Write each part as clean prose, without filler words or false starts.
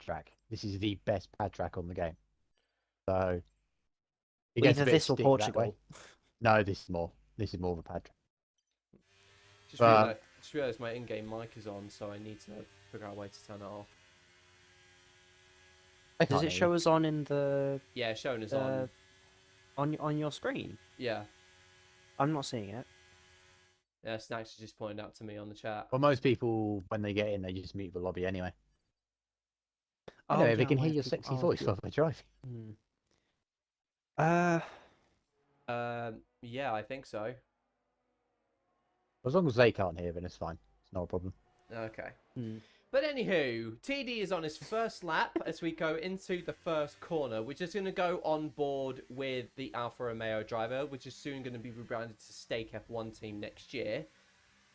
track. This is the best pad track on the game. So it Well, gets a either bit of this or stick that way. Portugal. No, this is more. This is more of a pad track. Just realised my in-game mic is on, so I need to figure out a way to turn it off. Does it show us on in the Yeah, showing is on. on your screen? Yeah. I'm not seeing it. Yeah, Snacks just pointed out to me on the chat. Well, most people, when they get in, they just mute the lobby anyway. Oh, Anyway, yeah, they can why hear have your people- sexy oh, voice yeah. while they're driving. Yeah, I think so. As long as they can't hear, then it's fine. It's not a problem. Okay. Hmm. But anywho, TD is on his first lap as we go into the first corner, which is going to go on board with the Alfa Romeo driver, which is soon going to be rebranded to Stake F1 team next year.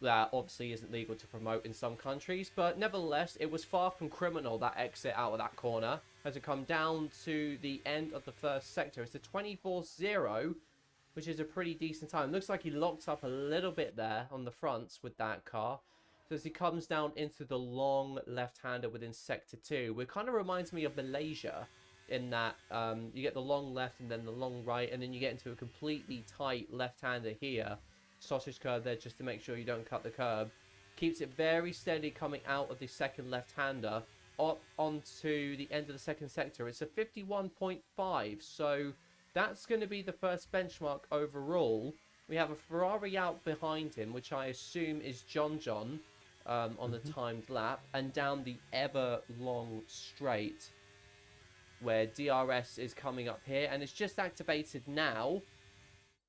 That obviously isn't legal to promote in some countries, but nevertheless, it was far from criminal, that exit out of that corner, as it come down to the end of the first sector. It's a 24-0, which is a pretty decent time. Looks like he locked up a little bit there on the fronts with that car. So as he comes down into the long left-hander within Sector 2, it kind of reminds me of Malaysia in that you get the long left and then the long right, and then you get into a completely tight left-hander here. Sausage curve there just to make sure you don't cut the curb. Keeps it very steady coming out of the second left-hander up onto the end of the second sector. It's a 51.5, so that's going to be the first benchmark overall. We have a Ferrari out behind him, which I assume is John on the timed lap, and down the ever long straight where DRS is coming up here, and it's just activated now.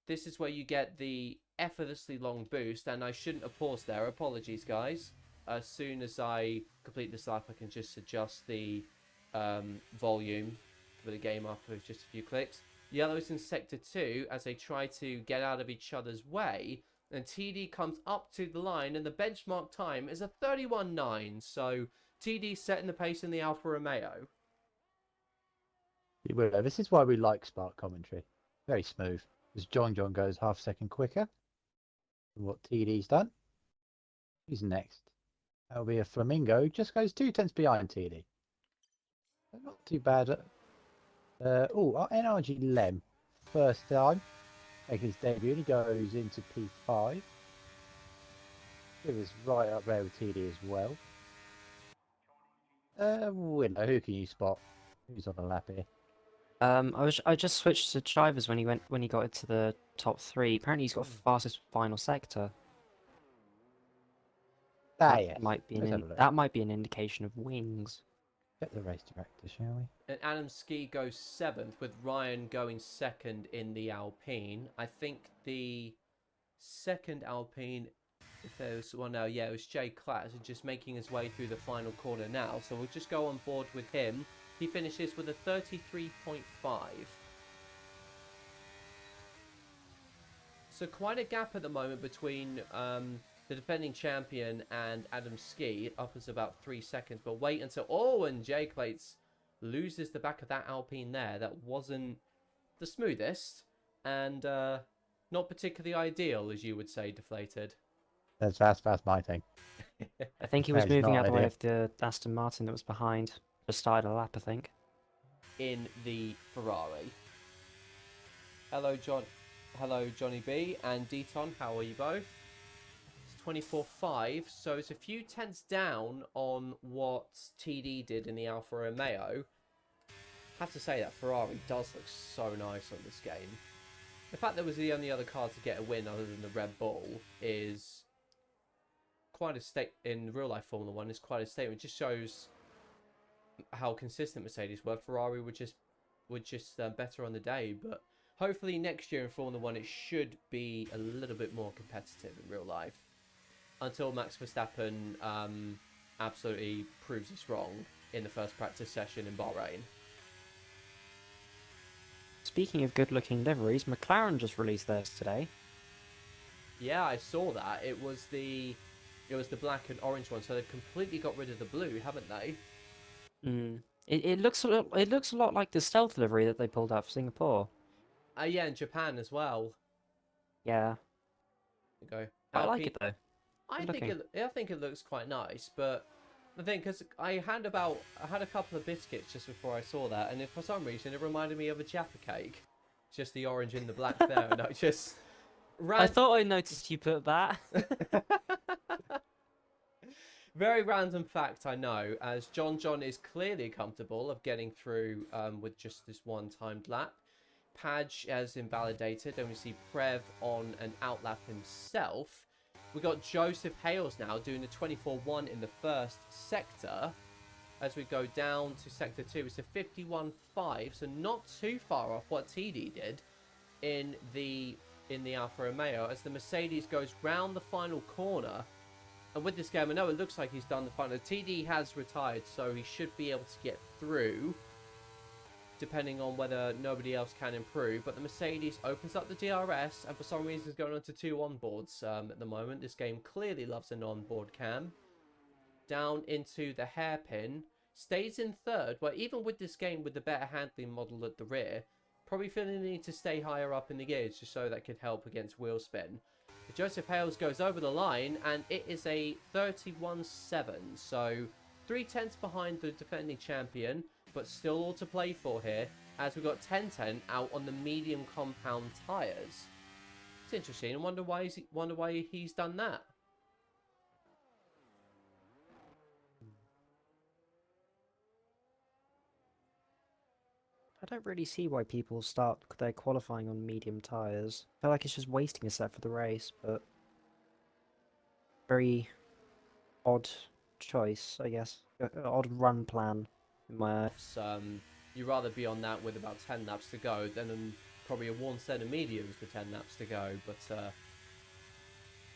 This is where you get the effortlessly long boost, and I shouldn't have paused there. Apologies, guys. As soon as I complete this lap, I can just adjust the volume for the game up with just a few clicks. Yellow's in Sector 2 as they try to get out of each other's way. And TD comes up to the line, and the benchmark time is a 31.9. So TD setting the pace in the Alfa Romeo. Willow, this is why we like Spark commentary. Very smooth. As John goes half a second quicker than what TD's done. Who's next? That'll be a Flamingo. Just goes 2/10 behind TD. Not too bad. Our NRG Lem. First time making his debut. He goes into P5. It was right up there with TD as well. Willow, who can you spot? Who's on the lap here? I just switched to drivers when he got into the top 3. Apparently he's got fastest final sector. Yes. Might be that might be an indication of wings. Get the race director, shall we? And Adam Ski goes 7th, with Ryan going 2nd in the Alpine. I think the second Alpine, if there was one now, yeah, it was Jay Klatt, just making his way through the final corner now. So we'll just go on board with him. He finishes with a 33.5. So quite a gap at the moment between the defending champion and Adam Ski. Up as about 3 seconds. But wait until... Oh, and Jay Klatt loses the back of that Alpine there. That wasn't the smoothest. And not particularly ideal, as you would say, Deflated. That's my thing. I think he was moving out the way of the Aston Martin that was behind. Just started a lap, I think. In the Ferrari. Hello, Johnny B and Deton. How are you both? It's 24.5, so it's a few tenths down on what TD did in the Alfa Romeo. I have to say that Ferrari does look so nice on this game. The fact that it was the only other car to get a win other than the Red Bull is quite a in real life Formula 1 is quite a statement. It just shows how consistent Mercedes were. Ferrari were just better on the day, but hopefully next year in Formula 1 it should be a little bit more competitive in real life, until Max Verstappen absolutely proves us wrong in the first practice session in Bahrain. Speaking of good looking liveries, McLaren just released theirs today. Yeah, I saw that. It was the black and orange one, so they've completely got rid of the blue, haven't they? It looks a lot like the stealth livery that they pulled out for Singapore. Yeah, in Japan as well. Yeah. There you go. I like it though. I think it looks quite nice, but The thing, because I had a couple of biscuits just before I saw that, and for some reason it reminded me of a Jaffa cake, just the orange and the black there, and I just I thought I noticed you put that. Very random fact, I know, as John is clearly comfortable of getting through with just this one timed lap. Padge has invalidated, and we see Prev on an outlap himself. We got Joseph Hales now doing the 24-1 in the first sector. As we go down to sector 2, it's a 51.5, so not too far off what TD did in the Alfa Romeo, as the Mercedes goes round the final corner. And with this game, I know it looks like he's done the final. TD has retired, so he should be able to get through, depending on whether nobody else can improve. But the Mercedes opens up the DRS, and for some reason is going on to 2 onboards at the moment. This game clearly loves an onboard cam. Down into the hairpin, stays in third, where even with this game with the better handling model at the rear, probably feeling the need to stay higher up in the gears just so that could help against wheel spin. But Joseph Hales goes over the line, and it is a 31.7, so 3/10 behind the defending champion, but still all to play for here, as we've got 10-10 out on the medium compound tyres. It's interesting. I wonder why he's done that. I don't really see why people start their qualifying on medium tyres. I feel like it's just wasting a set for the race, but very odd choice, I guess. Odd run plan in my eyes. You'd rather be on that with about 10 laps to go than probably a worn set of mediums with 10 laps to go. But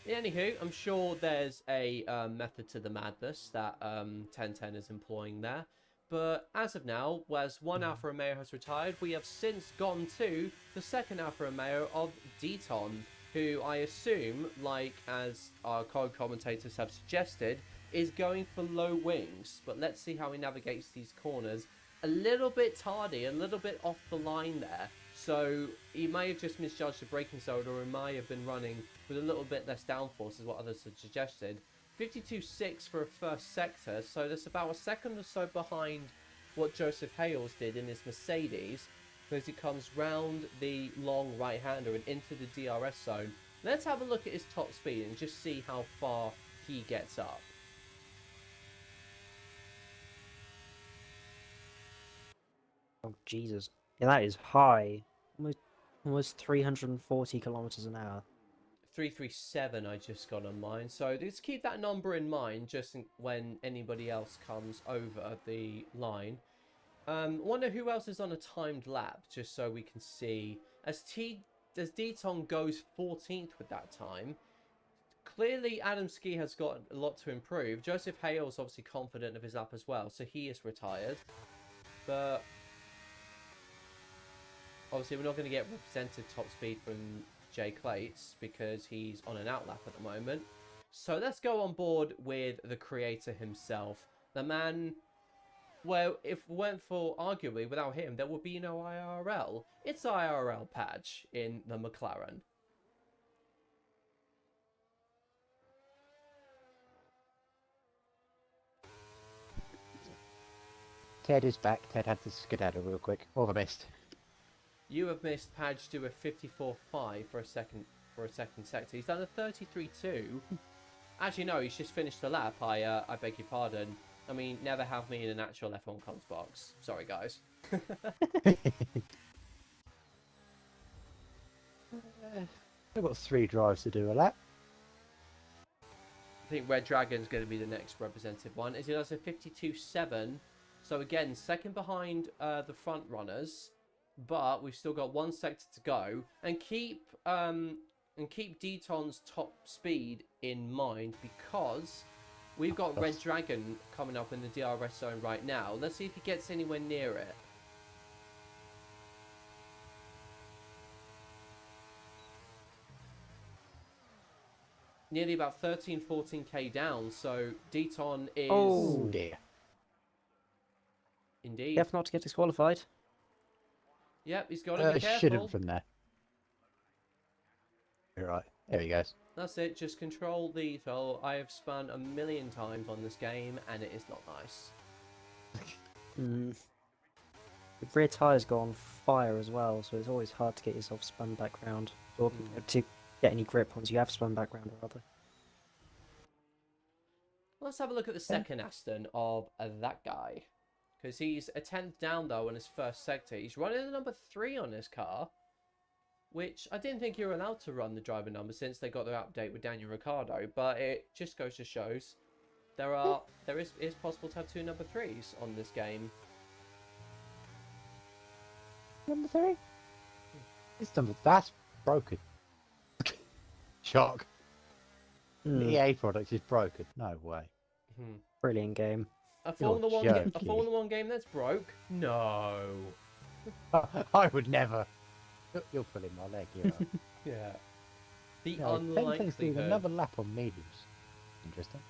anywho, I'm sure there's a method to the madness that 1010 is employing there. But as of now, as one Alfa Romeo has retired, we have since gone to the second Alfa Romeo of Deton, who I assume, like as our co-commentators have suggested, is going for low wings. But let's see how he navigates these corners. A little bit tardy, a little bit off the line there. So he may have just misjudged the braking zone, or he may have been running with a little bit less downforce, is what others had suggested. 52.6 for a first sector, so that's about a second or so behind what Joseph Hales did in his Mercedes, because he comes round the long right-hander and into the DRS zone. Let's have a look at his top speed and just see how far he gets up. Oh, Jesus. Yeah, that is high. Almost 340 kilometers an hour. 337 I just got on mine, so just keep that number in mind just when anybody else comes over the line. Wonder who else is on a timed lap, just so we can see. As Deton goes 14th with that time, clearly Adam Ski has got a lot to improve. Joseph Hale's obviously confident of his lap as well, so he is retired. But obviously we're not going to get represented top speed from Jay Clates because he's on an outlap at the moment. So let's go on board with the creator himself, the man. Well, if it weren't for, arguably, without him, there would be no IRL. It's IRL Padge in the McLaren. Ted is back. Ted had to skedaddle real quick. All the best. You have missed Padge do a 54.5 for a second sector. He's done a 33.2. Actually, no, he's just finished the lap. I beg your pardon. I mean, never have me in an actual F1 comms box. Sorry, guys. We've got 3 drives to do a lap. I think Red Dragon's going to be the next representative one. As he does a 52.7. So again, second behind the front runners. But we've still got 1 sector to go, and keep Deton's top speed in mind, because we've got Red Dragon coming up in the DRS zone right now. Let's see if he gets anywhere near it. Nearly about 13-14k down, so Deton is... Oh dear. Indeed. Careful not to get disqualified. Yep, he's got to be careful. Shouldn't from there. You're right. There he goes. That's it. Just control the throttle. I have spun a million times on this game, and it is not nice. Mm. The rear tyres go on fire as well, so it's always hard to get yourself spun back round, or to get any grip once you have spun back round, rather. Let's have a look at the second Aston of that guy. Because he's a 10th down, though, in his first sector. He's running the number 3 on his car, which I didn't think you were allowed to run the driver number since they got their update with Daniel Ricciardo, but it just goes to shows there is possible to have 2 number 3s on this game. Number 3? That's broken. Shock. The EA product is broken. No way. Brilliant game. A Formula One game that's broke? No. I would never. You're pulling my leg here. Yeah. The No, unlikelihood. another lap on mediums. Interesting.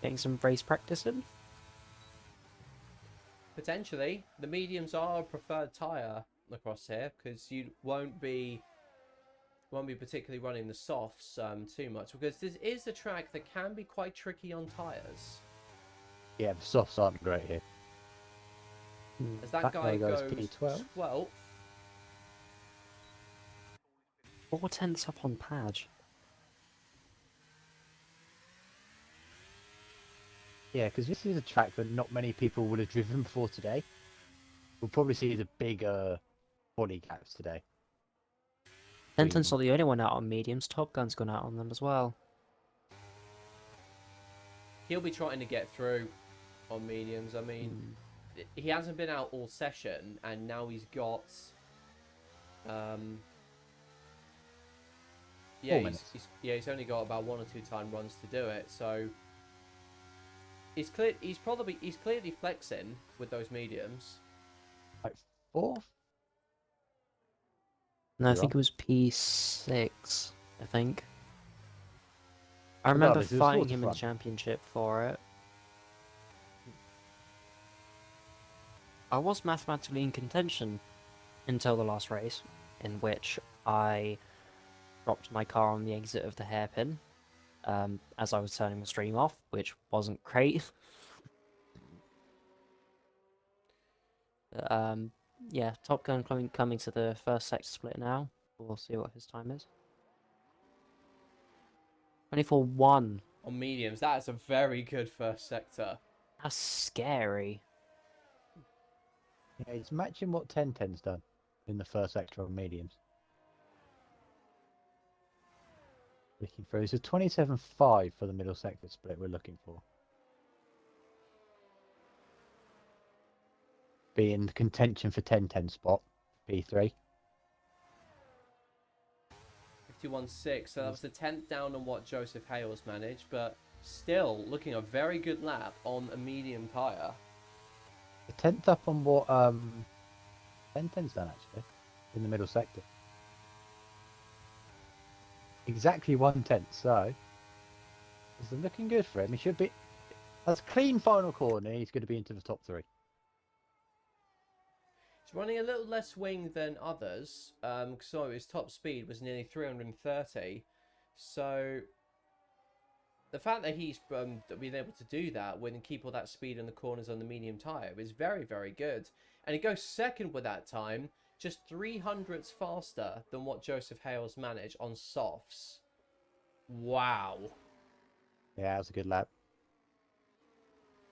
Getting some race practice in. Potentially, the mediums are a preferred tyre across here because you won't be particularly running the softs too much, because this is a track that can be quite tricky on tyres. Yeah, the softs aren't great here. As that guy goes P12. 12th. 4 tenths up on Padge. Yeah, because this is a track that not many people would have driven before today. We'll probably see the bigger body gaps today. Fenton's not the only one out on mediums. Top Gun's gone out on them as well. He'll be trying to get through on mediums. I mean, he hasn't been out all session, and now he's got... he's only got about 1 or 2 time runs to do it, so... He's clearly flexing with those mediums. Like 4th? No, I think it was P6, I think. I remember Regardless, it was fighting towards the him in the front. championship for it. I was mathematically in contention until the last race, in which I dropped my car on the exit of the hairpin as I was turning the stream off, which wasn't great. Yeah, Top Gun coming to the first sector split now. We'll see what his time is. 24-1. On mediums, that is a very good first sector. That's scary. Yeah, it's matching what 1010's done in the first sector on mediums. Looking through. It's a 27.5 for the middle sector split we're looking for. Be in contention for 1010 spot, P3. 51.6, so that was the 10th down on what Joseph Hales managed, but still looking a very good lap on a medium tyre. The 10th up on what 1010's done actually, in the middle sector. Exactly 1/10, so it's looking good for him. He should be. That's clean final corner. He's going to be into the top 3. He's running a little less wing than others, so his top speed was nearly 330. So the fact that he's been able to do that and keep all that speed in the corners on the medium tyre is very, very good. And he goes second with that time, just 300ths faster than what Joseph Hales managed on softs. Wow. Yeah, that was a good lap.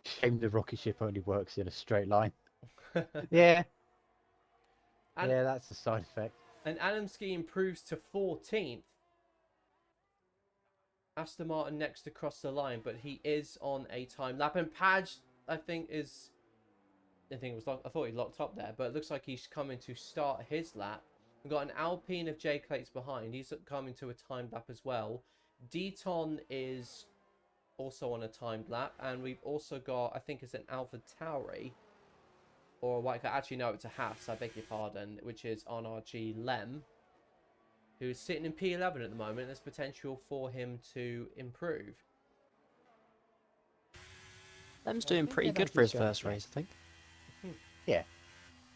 Shame the rocket ship only works in a straight line. Yeah. And, yeah, that's the side effect. And Adamski improves to 14th. Aston Martin next across the line, but he is on a time lap. And Padge, I think, is... I thought he locked up there, but it looks like he's coming to start his lap. We've got an Alpine of J Clates behind. He's coming to a timed lap as well. Deton is also on a timed lap. And we've also got, I think it's an Alpha Tauri. Or what? Actually, no, it's a Haas, I beg your pardon, which is on RG Lem, who's sitting in P11 at the moment. There's potential for him to improve. Lem's doing pretty good for his first race, I think. Yeah.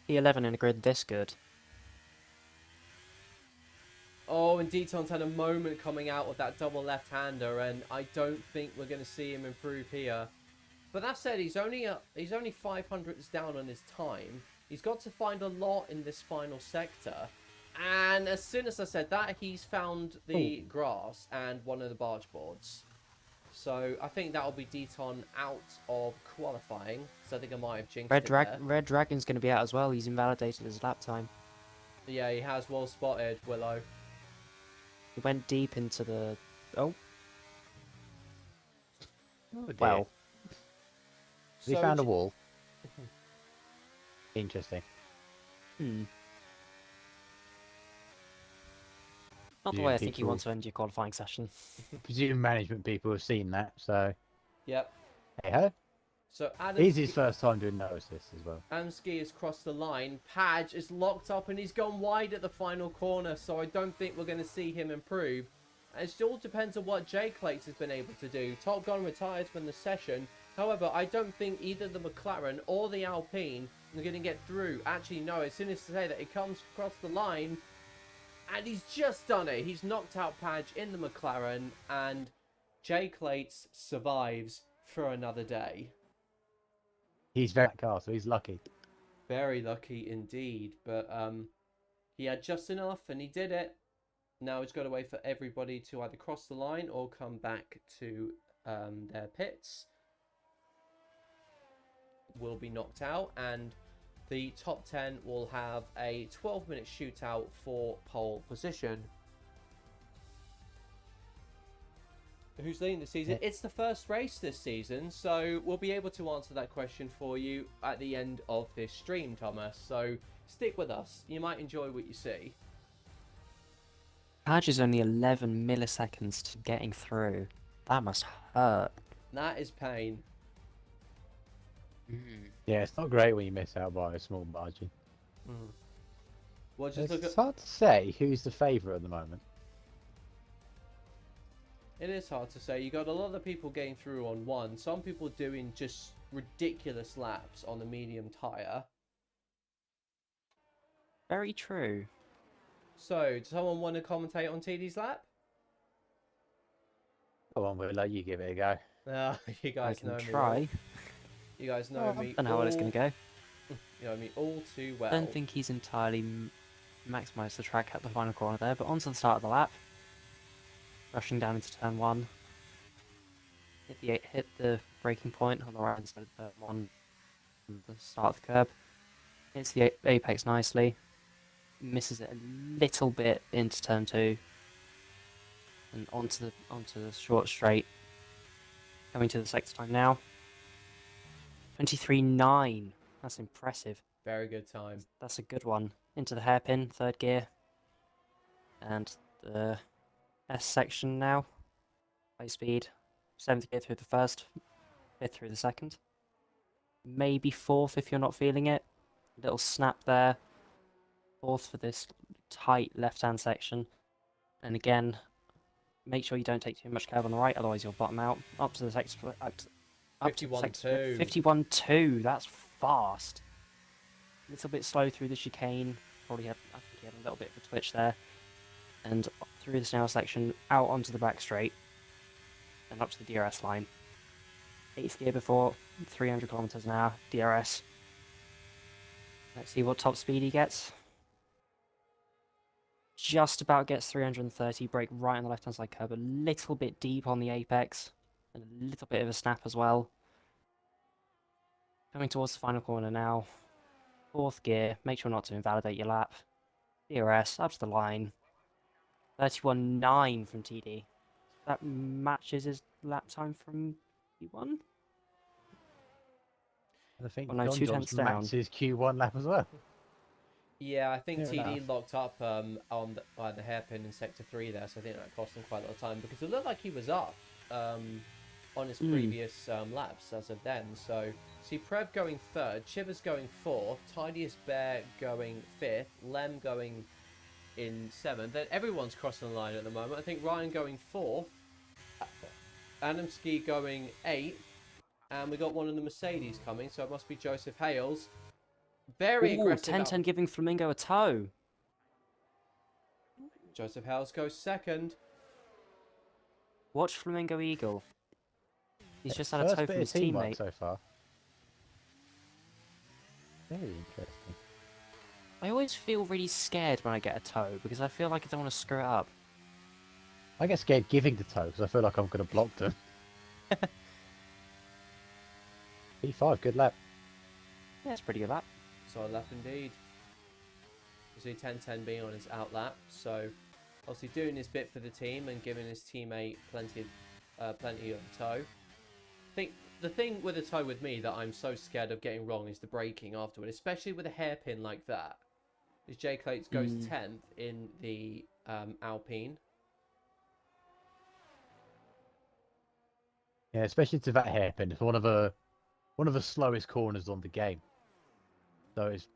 P11 in a grid this good. Oh, and Deton's had a moment coming out with that double left-hander, and I don't think we're going to see him improve here. But that said, he's only 500s down on his time. He's got to find a lot in this final sector. And as soon as I said that, he's found the grass and one of the barge boards. So I think that'll be Deton out of qualifying. So I think I might have jinxed it there. Red Dragon's going to be out as well. He's invalidated his lap time. Yeah, he has well spotted, Willow. He went deep into the... Oh. Oh, dear. Well. He found a wall. Interesting. Not the way I think you want to end your qualifying session. Presume management people have seen that, so... Yep. Hey ho. So It's his first time doing notice this as well. Adamski has crossed the line. Padge is locked up and he's gone wide at the final corner, so I don't think we're going to see him improve. And it all depends on what Jay Clates has been able to do. Top Gun retired from the session. However, I don't think either the McLaren or the Alpine are going to get through. Actually, no, as soon as I say that, he comes across the line and he's just done it. He's knocked out Padge in the McLaren and Jay Clates survives for another day. He's very car, so he's lucky. Very lucky indeed, but he had just enough and he did it. Now he's got to wait for everybody to either cross the line or come back to their pits. Will be knocked out, and the top 10 will have a 12-minute shootout for pole position. Who's leading the season? It's the first race this season, so we'll be able to answer that question for you at the end of this stream, Thomas. So stick with us. You might enjoy what you see. Padge is only 11 milliseconds to getting through. That must hurt. That is pain. Yeah, it's not great when you miss out by a small margin. Well, just It's hard to say who's the favourite at the moment. It is hard to say. You got a lot of people getting through on one. Some people doing just ridiculous laps on the medium tyre. Very true. So, does someone want to commentate on TD's lap? Go on, Willow, you give it a go. You guys I know can me. try. You guys know me. I don't know how it's going to go. You know me all too well. I don't think he's entirely maximised the track at the final corner there, but on to the start of the lap. Rushing down into turn 1. Hit the braking point on the right side of turn 1. The start of the curb. Hits the apex nicely. Misses it a little bit into turn 2. And onto the short straight. Coming to the sector time now. 23.9. That's impressive. Very good time. That's a good one. Into the hairpin, third gear. And the S section now. High speed. 7th gear through the first. 5th through the second. Maybe 4th if you're not feeling it. Little snap there. 4th for this tight left-hand section. And again, make sure you don't take too much curve on the right, otherwise you'll bottom out. Up to the sector. Up to 51.2. 51.2. That's fast. A little bit slow through the chicane. I think he had a little bit of a twitch there. And through the snail section, out onto the back straight. And up to the DRS line. 8th gear before 300 kilometers an hour, DRS. Let's see what top speed he gets. Just about gets 330, brake right on the left hand side curb, a little bit deep on the apex. And a little bit of a snap as well. Coming towards the final corner now. 4th gear, make sure not to invalidate your lap. DRS, up to the line. 31.9 from TD. That matches his lap time from Q1. I think Oh, no, John 2 John's tenths down. his Q1 lap as well. Yeah, I think Fair TD enough. locked up by the hairpin in sector 3 there, so I think that cost him quite a lot of time because it looked like he was up on his previous laps as of then. So, see Prev going 3rd, Chivers going 4th, Tidiest Bear going 5th, Lem going in 7th. Then everyone's crossing the line at the moment. I think Ryan going 4th, Adamski going 8th, and we got one of the Mercedes coming, so it must be Joseph Hales. Very Ooh, aggressive. 10-10 giving Flamingo a tow. Joseph Hales goes second. Watch Flamingo Eagle. He's just had a First toe bit from of his teamwork teammate. so far. Very interesting. I always feel really scared when I get a toe because I feel like I don't want to screw it up. I get scared giving the toe because I feel like I'm going to block them. P5, good lap. Yeah, it's pretty good lap. Solid lap indeed. You see 10-10 being on his out lap, so obviously doing his bit for the team and giving his teammate plenty of toe. I think the thing with a toe with me that I'm so scared of getting wrong is the braking afterward, especially with a hairpin like that. Is Jay Clates goes 10th in the Alpine. Yeah, especially to that hairpin. It's one of the slowest corners on the game. So it's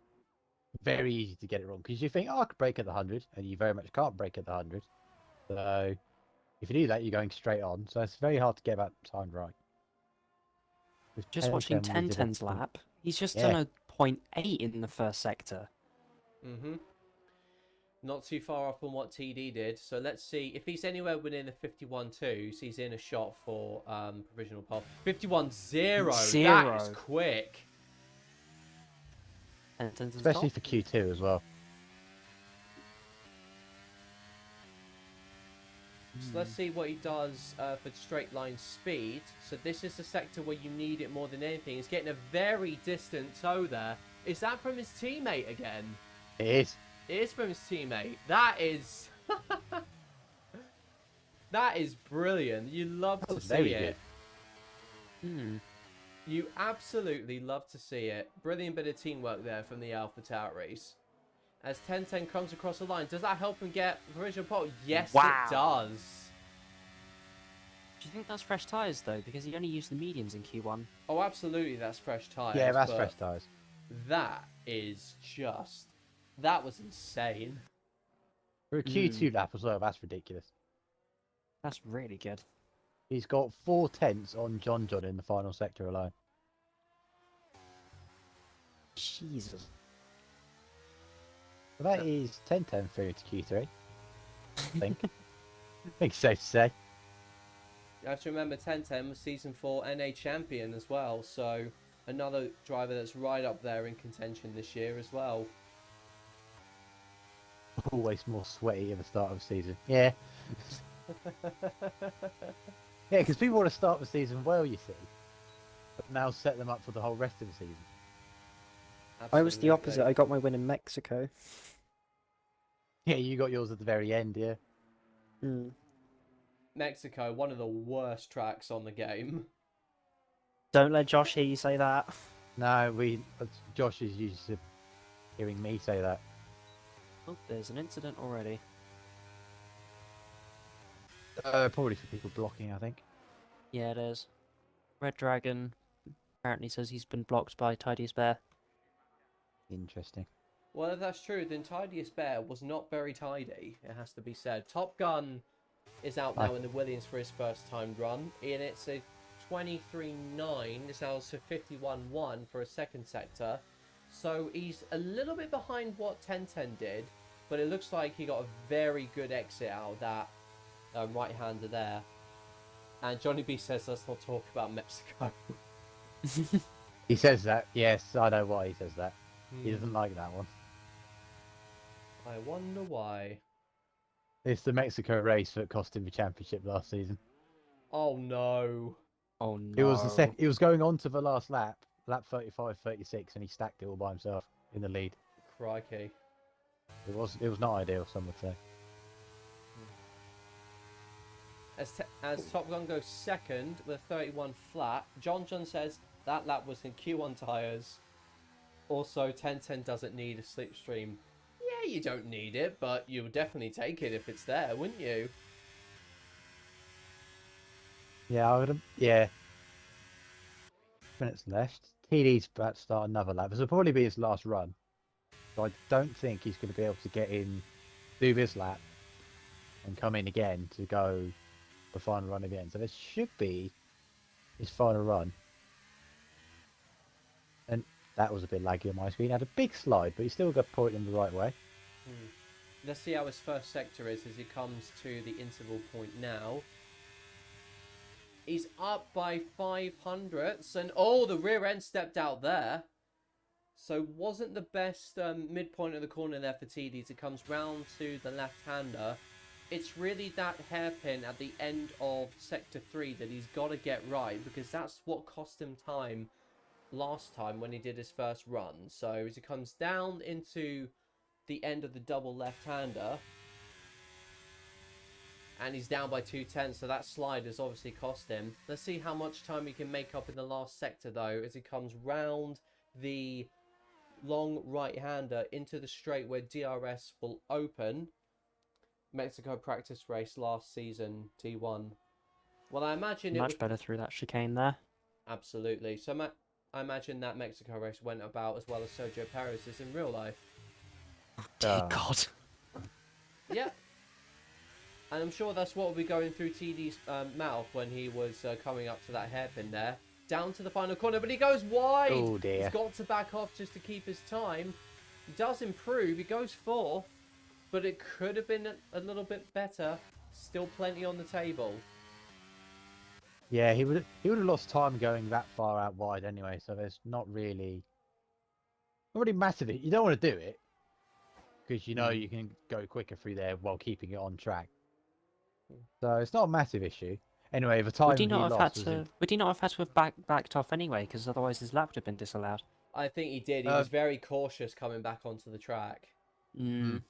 very easy to get it wrong because you think, oh, I could brake at the 100, and you very much can't brake at the 100. So if you do that, you're going straight on. So it's very hard to get that timed right. With Just watching 10-10, we did 10-10's a- lap. He's just Yeah. done a 0.8 in the first sector. Not too far off from what TD did. So let's see if he's anywhere within the 51.2s. He's in a shot for provisional pole. 51.0. That is quick. 10-10's Especially top. for Q2 as well. So let's see what he does for straight line speed. So this is the sector where you need it more than anything. He's getting a very distant toe there. Is that from his teammate again? It is. It is from his teammate. That is... that is brilliant. You love to see Very it. good. You absolutely love to see it. Brilliant bit of teamwork there from the Alpha Tauri's. As 10-10 comes across the line, does that help him get provisional pole? Yes, Wow. it does. Do you think that's fresh tyres though? Because he only used the mediums in Q1. Oh, absolutely, that's fresh tyres. Yeah, that's but fresh tyres. That is just... That was insane. For a Q2 lap as well, that's ridiculous. That's really good. He's got 4 tenths on John in the final sector alone. Jesus. So that is 10-10 through to Q3. I think. I think it's safe to say. You have to remember 10-10 was Season 4 NA champion as well, so another driver that's right up there in contention this year as well. Always more sweaty at the start of the season. Yeah. Yeah, because people want to start the season well, you see. But now set them up for the whole rest of the season. I was the Absolutely. opposite. I got my win in Mexico. Yeah, you got yours at the very end, yeah. Mexico, one of the worst tracks on the game. Don't let Josh hear you say that. No, Josh is used to hearing me say that. Oh, there's an incident already. Probably for people blocking, I think. Yeah, it is. Red Dragon apparently says he's been blocked by Tidiest Bear. Interesting. Well, if that's true, then Tidiest Bear was not very tidy, it has to be said. Top Gun is out now in the Williams for his first time run, and it's a 23.9. This now to 51.1 for a second sector. So he's a little bit behind what 10-10 did, but it looks like he got a very good exit out of that right-hander there. And Johnny B says, let's not talk about Mexico. He says that. Yes, I know why he says that. He doesn't like that one. I wonder why. It's the Mexico race that cost him the championship last season. Oh no. Oh no. It was the second. It was going on to the last lap, lap 35, 36, and he stacked it all by himself in the lead. Crikey. It was not ideal, some would say. As Top Gun goes second with a 31 flat, John says that lap was in Q1 tyres. Also, 10-10 doesn't need a slipstream. Yeah, you don't need it, but you would definitely take it if it's there, wouldn't you? Yeah, I would. Yeah. Minutes left. TD's about to start another lap. This will probably be his last run. So I don't think he's going to be able to get in, do this lap, and come in again to go the final run again. So this should be his final run. And that was a bit laggy on my screen. Had a big slide, but he still got pointed in the right way. Let's see how his first sector is as he comes to the interval point now. He's up by 500ths, and oh, the rear end stepped out there. So wasn't the best midpoint of the corner there for TD as it comes round to the left-hander. It's really that hairpin at the end of sector 3 that he's got to get right, because that's what cost him time last time when he did his first run. So as he comes down into the end of the double left-hander, and he's down by 2/10, so that slide has obviously cost him. Let's see how much time he can make up in the last sector, though, as he comes round the long right-hander into the straight where DRS will open. Mexico practice race last season, T1. Well, I imagine Much better through that chicane there. Absolutely. So I imagine that Mexico race went about as well as Sergio Perez's in real life. Dear God. Yeah. And I'm sure that's what will be going through TD's mouth when he was coming up to that hairpin there. Down to the final corner, but he goes wide. Oh dear. He's got to back off just to keep his time. He does improve. He goes 4th, but it could have been a little bit better. Still plenty on the table. Yeah, he would have lost time going that far out wide anyway. So there's not really massive. You don't want to do it because you know you can go quicker through there while keeping it on track. So it's not a massive issue. Anyway, the time Would he he not have lost had was to? Would he not have had to have backed off anyway? Because otherwise his lap would have been disallowed. I think he did. He was very cautious coming back onto the track. Mm.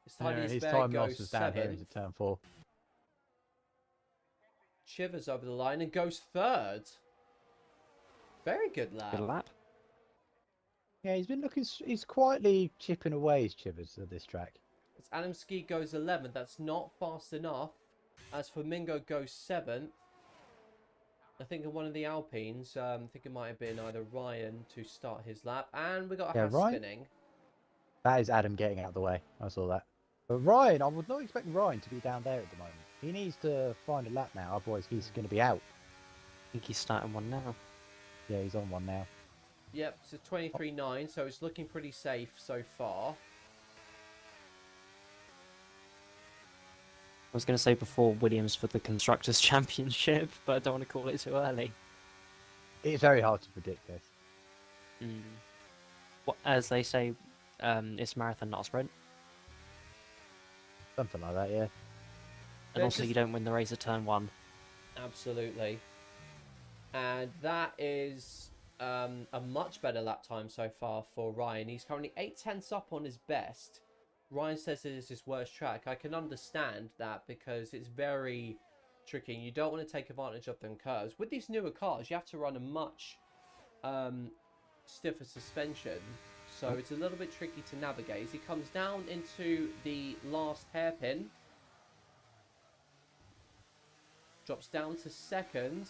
his time loss was down here into turn 4. Chivers over the line and goes 3rd. Very good lap. Good lap. Yeah, he's quietly chipping away his Chivers at this track. As Adamski goes 11th, that's not fast enough. As Flamingo goes 7th, I think in one of the Alpines, I think it might have been either Ryan to start his lap, and we got a Haas Ryan. spinning. That is Adam getting out of the way. I saw that. But Ryan, I would not expect Ryan to be down there at the moment. He needs to find a lap now, otherwise he's going to be out. I think he's starting one now. Yeah, he's on one now. Yep, so 23.9, so it's looking pretty safe so far. I was going to say before Williams for the Constructors' Championship, but I don't want to call it too early. It's very hard to predict this. Well, as they say, it's a marathon, not a sprint. Something like that, yeah. And also, you don't win the race at turn 1. Absolutely. And that is a much better lap time so far for Ryan. He's currently 8/10 up on his best. Ryan says it is his worst track. I can understand that because it's very tricky. You don't want to take advantage of them curves. With these newer cars, you have to run a much stiffer suspension. So it's a little bit tricky to navigate. As he comes down into the last hairpin. Drops down to 2nd.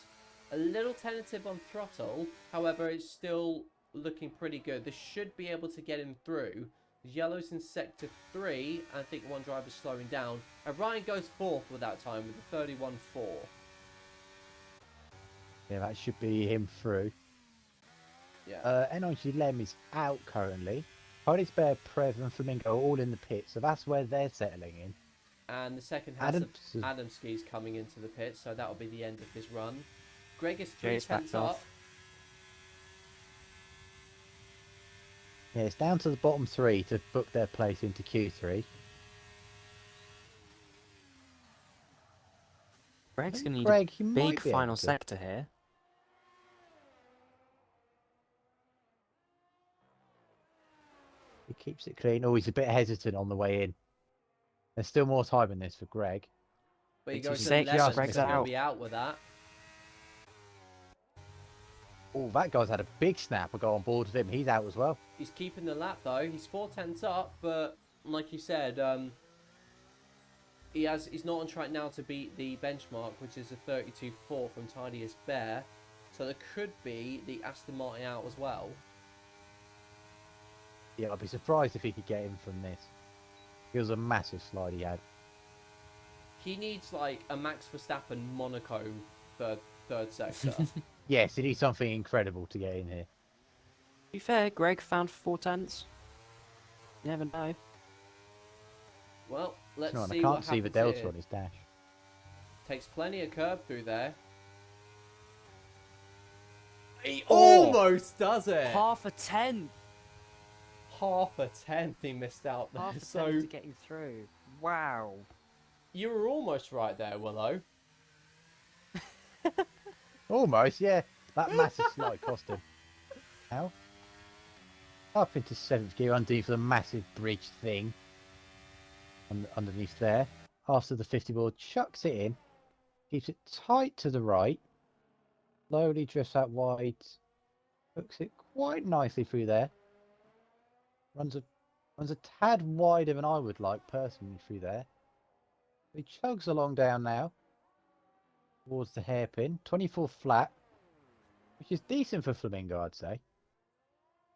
A little tentative on throttle. However, it's still looking pretty good. This should be able to get him through. Yellow's in sector 3. I think one driver's slowing down. And Ryan goes 4th with that time with a 31.4. Yeah, that should be him through. Yeah. NIG Lem is out currently. Hardy's Bear, Prev and Flamingo are all in the pit, so that's where they're settling in. And the second has Adamski's coming into the pit, so that'll be the end of his run. Greg is 3/10 up. Yeah, it's down to the bottom 3 to book their place into Q3. Greg's going to need Greg, a big final sector here. He keeps it clean. Oh, he's a bit hesitant on the way in. There's still more time in this for Greg. But he goes to 66, 11th, Greg's so he'll out. be out with that. Oh, that guy's had a big snap. I go on board with him. He's out as well. He's keeping the lap though. He's 4/10 up, but like you said, he's not on track now to beat the benchmark, which is a 32.4 from Tidiest Bear. So there could be the Aston Martin out as well. Yeah, I'd be surprised if he could get in from this. It was a massive slide he had. He needs like a Max Verstappen Monaco third sector. Yes, he needs something incredible to get in here. To be fair, Greg found 4/10. You never know. Well, let's No, I see can't what see the happens delta here. on his dash. Takes plenty of curb through there. He Oh! almost does it. Half a tenth. Half a tenth he missed out there. Half a So tenth to getting through. Wow. you were almost right there, Willow. Almost, yeah. That massive slide cost him. How? Up into 7th gear underneath the massive bridge thing. Underneath there. After the 50 board, chucks it in. Keeps it tight to the right. Slowly drifts out wide. Hooks it quite nicely through there. Runs a tad wider than I would like personally through there. He chugs along down now. Towards the hairpin. 24 flat. Which is decent for Flamingo, I'd say.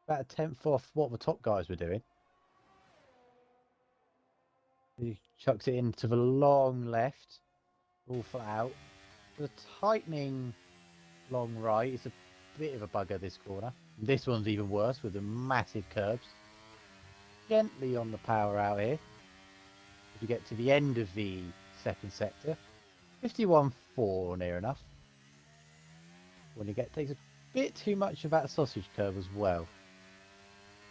About a tenth off what the top guys were doing. He chucks it into the long left. All flat out. The tightening long right is a bit of a bugger this corner. This one's even worse with the massive curves. Gently on the power out here. As you get to the end of the second sector. 51.4 near enough. When you takes a bit too much of that sausage curve as well.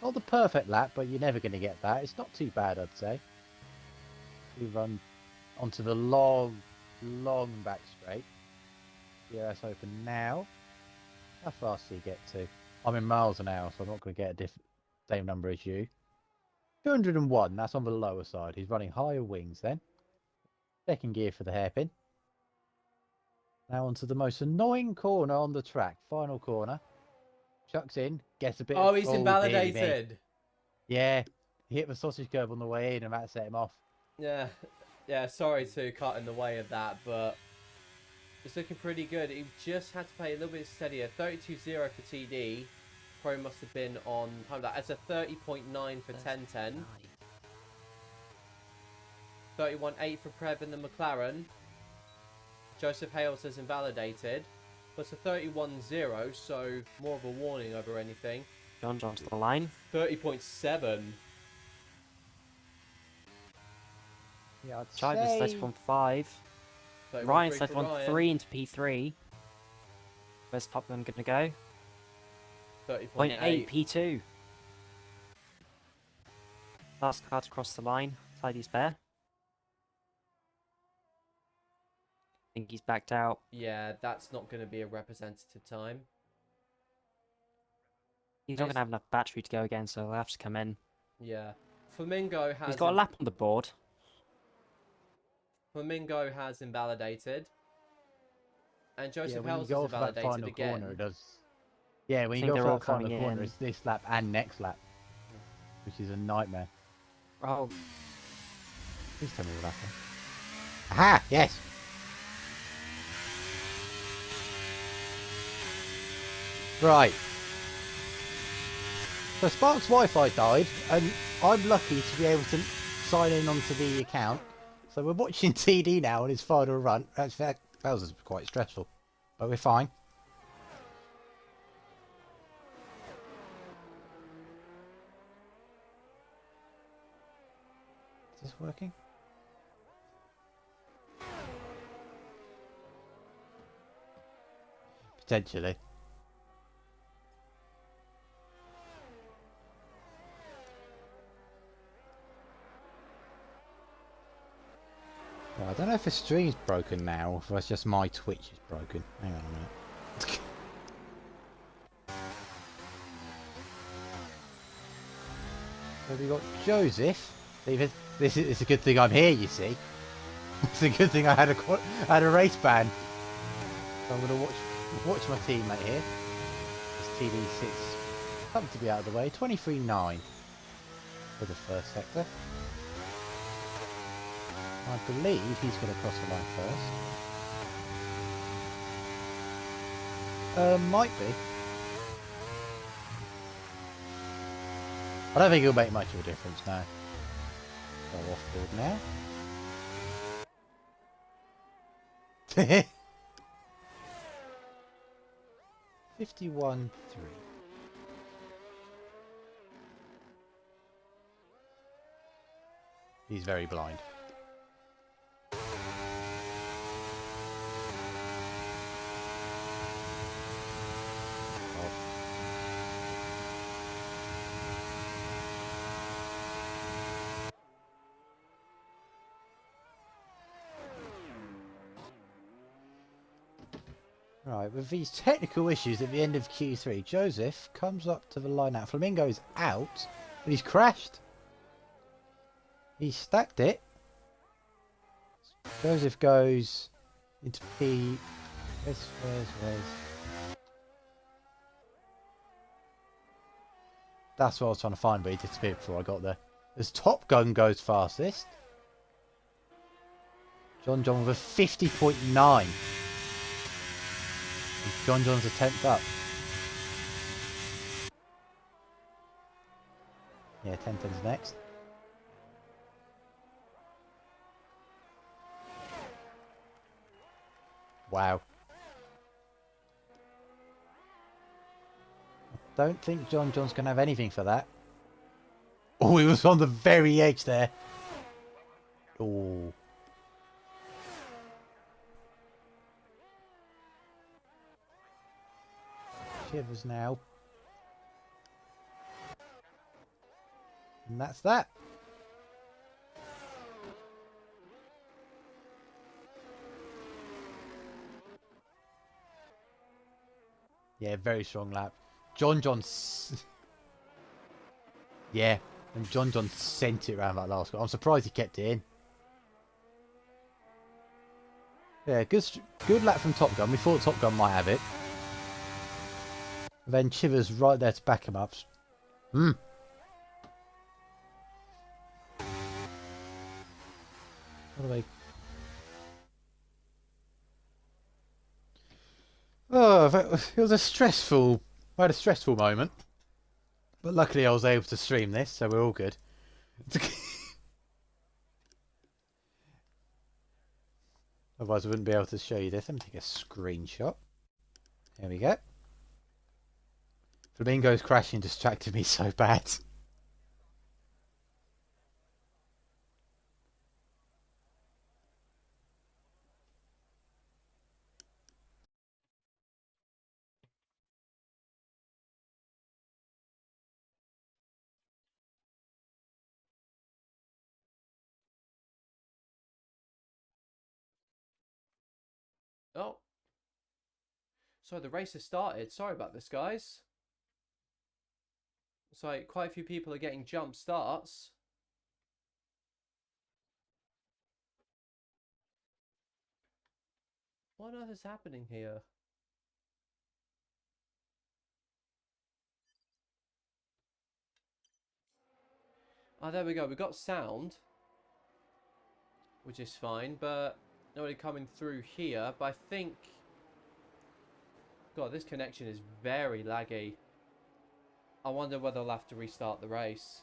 Not the perfect lap, but you're never going to get that. It's not too bad, I'd say. We run onto the long back straight. Yeah, that's open now. How fast do you get to? I'm in miles an hour, so I'm not going to get a same number as you. 201, that's on the lower side. He's running higher wings then. Second gear for the hairpin. Now onto the most annoying corner on the track. Final corner. Chucks in, gets a bit Oh, of... he's dear me. invalidated. Yeah, he hit the sausage curve on the way in and that set him off. Yeah, sorry to cut in the way of that, but it's looking pretty good. He just had to play a little bit steadier. 32.0 for TD. Probably must have been on time that. That's a 30.9 for 10.10. 31.8 for Prev in the McLaren. Joseph Hales has invalidated. Plus a 31.0, so more of a warning over anything. John's onto the line. 30.7. Yeah, I'd Chivers say... left on 5. 31.3 Ryan's left for on Ryan. 3 into P3. Where's Top Gun going to go? 30.8. 0.8 P2. Last car to cross the line. Tidy's bare. I think he's backed out. Yeah, that's not going to be a representative time. He's not going to have enough battery to go again, so he'll have to come in. Yeah. Flamingo has... He's got a lap on the board. Flamingo has invalidated. And Joseph when you Hales go is for that invalidated final again. corner, it does... Yeah, when you think go they're for all that final coming corner, in. it's this lap and next lap. Which is a nightmare. Oh, Please tell me what happened. Aha! Yes! Right. So Spark's Wi-Fi died, and I'm lucky to be able to sign in onto the account. So we're watching TD now on his final run. That was quite stressful, but we're fine. Is this working? Potentially. Well, I don't know if the stream's broken now, or if it's just my Twitch is broken. Hang on a minute. So we got Joseph. This is a good thing I'm here, you see. It's a good thing I had a race ban. So I'm gonna watch my teammate here. This TD6 come to be out of the way. 23.9 for the first sector. I believe he's going to cross the line first. Might be. I don't think it'll make much of a difference now. Go off board now. 51.3. He's very blind. Oh. Right, with these technical issues at the end of Q3, Joseph comes up to the line out. Flamingo's out, but he's crashed. He stacked it. Joseph goes into P. Where's. That's what I was trying to find, but he disappeared before I got there. As Top Gun goes fastest. John with a 50.9. John John's a 10th up. Yeah, 10's next. Wow. I don't think John John's going to have anything for that. Oh, he was on the very edge there. Oh. Shivers now. And that's that. Yeah, very strong lap. John. Yeah, and John sent it around that last one. I'm surprised he kept it in. Yeah, good lap from Top Gun. We thought Top Gun might have it. Then Chivers right there to back him up. What do they... Oh, it was a stressful... I had a stressful moment. But luckily I was able to stream this, so we're all good. Otherwise I wouldn't be able to show you this. Let me take a screenshot. There we go. Flamingo's crashing distracted me so bad. Oh. So the race has started. Sorry about this, guys. So quite a few people are getting jump starts. What on earth is happening here? Oh, there we go. We got sound, which is fine, but nobody coming through here. But I think... God, this connection is very laggy. I wonder whether I'll have to restart the race.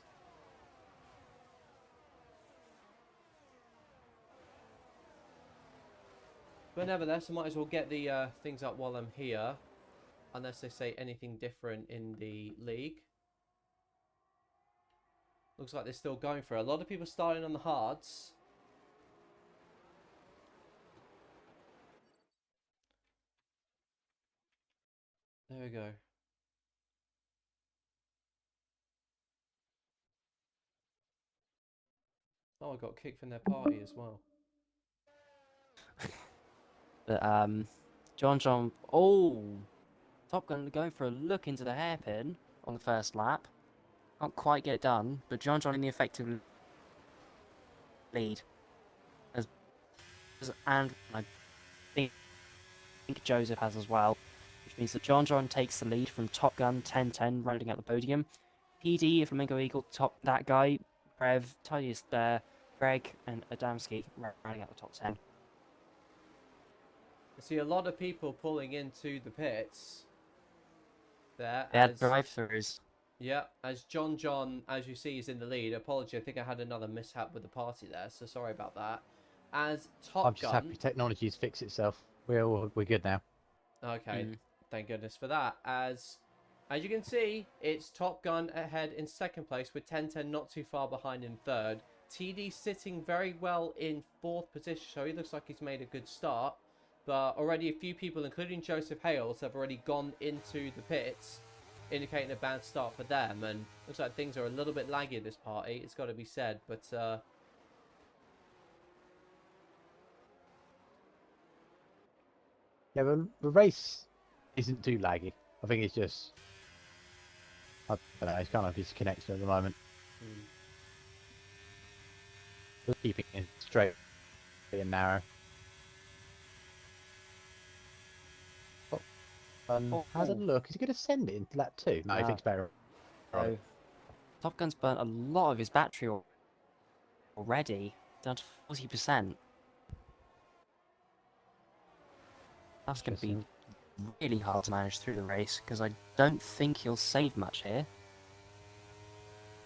But nevertheless, I might as well get the things up while I'm here. Unless they say anything different in the league. Looks like they're still going for it. A lot of people starting on the hards. There we go. Oh, I got kicked from their party as well. But John, oh, Top Gun going for a look into the hairpin on the first lap. Can't quite get it done, but John in the effective lead. And I think Joseph has as well, which means that John takes the lead from Top Gun 10-10, rounding out the podium. PD, Flamingo Eagle, that guy, Brev, Tidius there, Greg, and Adamski rounding out the top 10. I see a lot of people pulling into the pits. There. They had drive-throughs. Yeah, as John, as you see, is in the lead. Apology, I think I had another mishap with the party there, so sorry about that. As Top Gun... I'm just happy technology's fixed itself. We're good now. Okay, thank goodness for that. As you can see, it's Top Gun ahead in second place with 10-10 not too far behind in third. TD sitting very well in 4th position, so he looks like he's made a good start. But already a few people, including Joseph Hales, have already gone into the pits, indicating a bad start for them. And looks like things are a little bit laggy this party, it's got to be said. But Yeah, the race isn't too laggy. I think it's just, I don't know, it's kind of disconnected at the moment. Just keeping it straight and narrow. How's it look? Is he going to send it into lap 2? No, he No. thinks better. So, Top Gun's burnt a lot of his battery already, down to 40%. That's going to be really hard to manage through the race, because I don't think he'll save much here.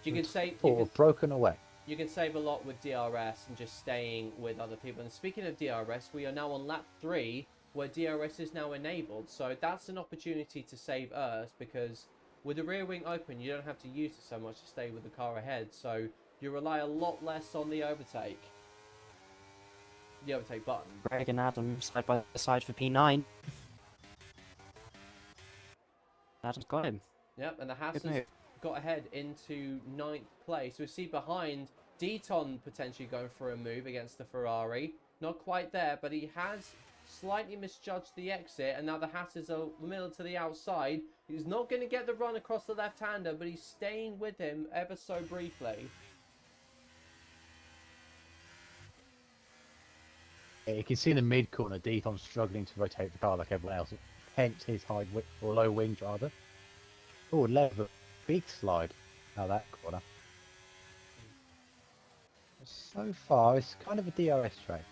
you can say broken away. you can save a lot with DRS and just staying with other people. And speaking of DRS, we are now on lap 3, where DRS is now enabled. So that's an opportunity to save Earth, because with the rear wing open, you don't have to use it so much to stay with the car ahead. So you rely a lot less on the overtake. The overtake button. Greg and Adam side by side for P9. Adam's got him. Yep, and the Haas Good has move. got ahead into 9th place. We see behind Deaton potentially going for a move against the Ferrari. Not quite there, but he has slightly misjudged the exit, and now the Haas is a middle to the outside. He's not going to get the run across the left-hander, but he's staying with him ever so briefly. Yeah, you can see in the mid corner, Deaton's struggling to rotate the car like everyone else. Hence his high or low wing rather. Oh, lever, big slide out of that corner. So far, it's kind of a DRS track.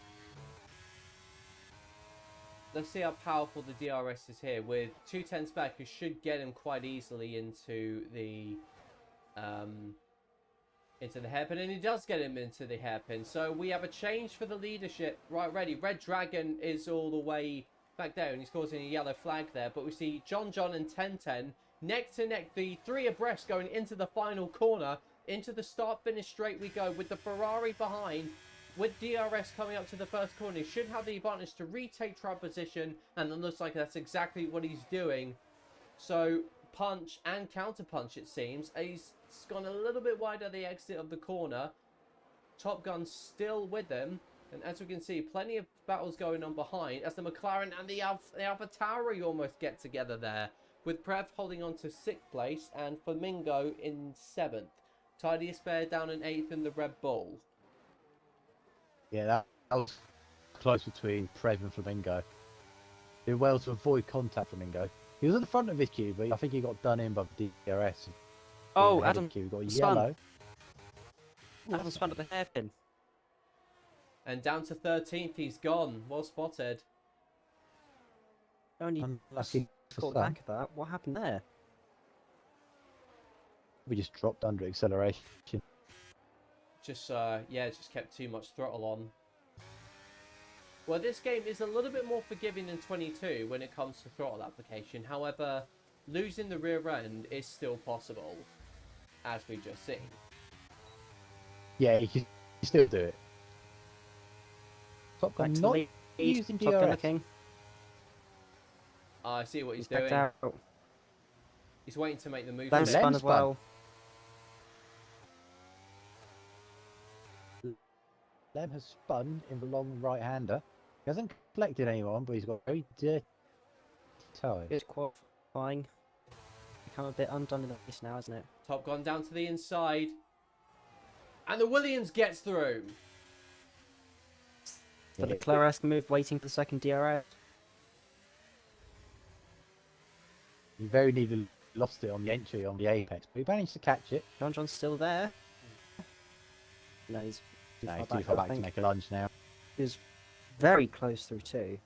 Let's see how powerful the DRS is here. With 210s back, you should get him quite easily into the hairpin, and he does get him into the hairpin. So we have a change for the leadership. Right, ready. Red Dragon is all the way back there, and he's causing a yellow flag there. But we see John and 1010 neck to neck, the 3 abreast going into the final corner. Into the start-finish straight we go with the Ferrari behind. With DRS coming up to the first corner, he should have the advantage to retake track position, and it looks like that's exactly what he's doing. So, punch and counter-punch, it seems. He's gone a little bit wide at the exit of the corner. Top Gun still with him, and as we can see, plenty of battles going on behind, as the McLaren and the AlphaTauri almost get together there, with Prev holding on to 6th place, and Flamingo in 7th. Tidy Spare down in 8th in the Red Bull. Yeah, that was close between Prev and Flamingo. Did well to avoid contact Flamingo. He was at the front of his queue, but I think he got done in by the DRS. Oh, Ahead of Adam queue, got a spun. yellow. Adam spun at the hairpin. And down to 13th, he's gone. Well spotted. Only Unlucky for caught some. back of that. What happened there? We just dropped under acceleration. Just kept too much throttle on. Well, this game is a little bit more forgiving than 22 when it comes to throttle application. However, losing the rear end is still possible, as we've just seen. Yeah, you can still do it. Top Gun Back to not the lead. using Top Gun DRS. looking. I see what he's Backed doing. out. He's waiting to make the move. Lem Lem spun as spun. well. Lem has spun in the long right-hander. He hasn't collected anyone, but he's got very dirty tyres. Good qualifying. Become a bit undone in the race now, isn't it? Top Gun down to the inside. And the Williams gets through. The Yeah. Leclerc move, waiting for the second DRS. He very nearly lost it on the entry on the apex, but he managed to catch it. John's still there. No, he's No, he's too far I back to think. make a lunge now. He was very close through two.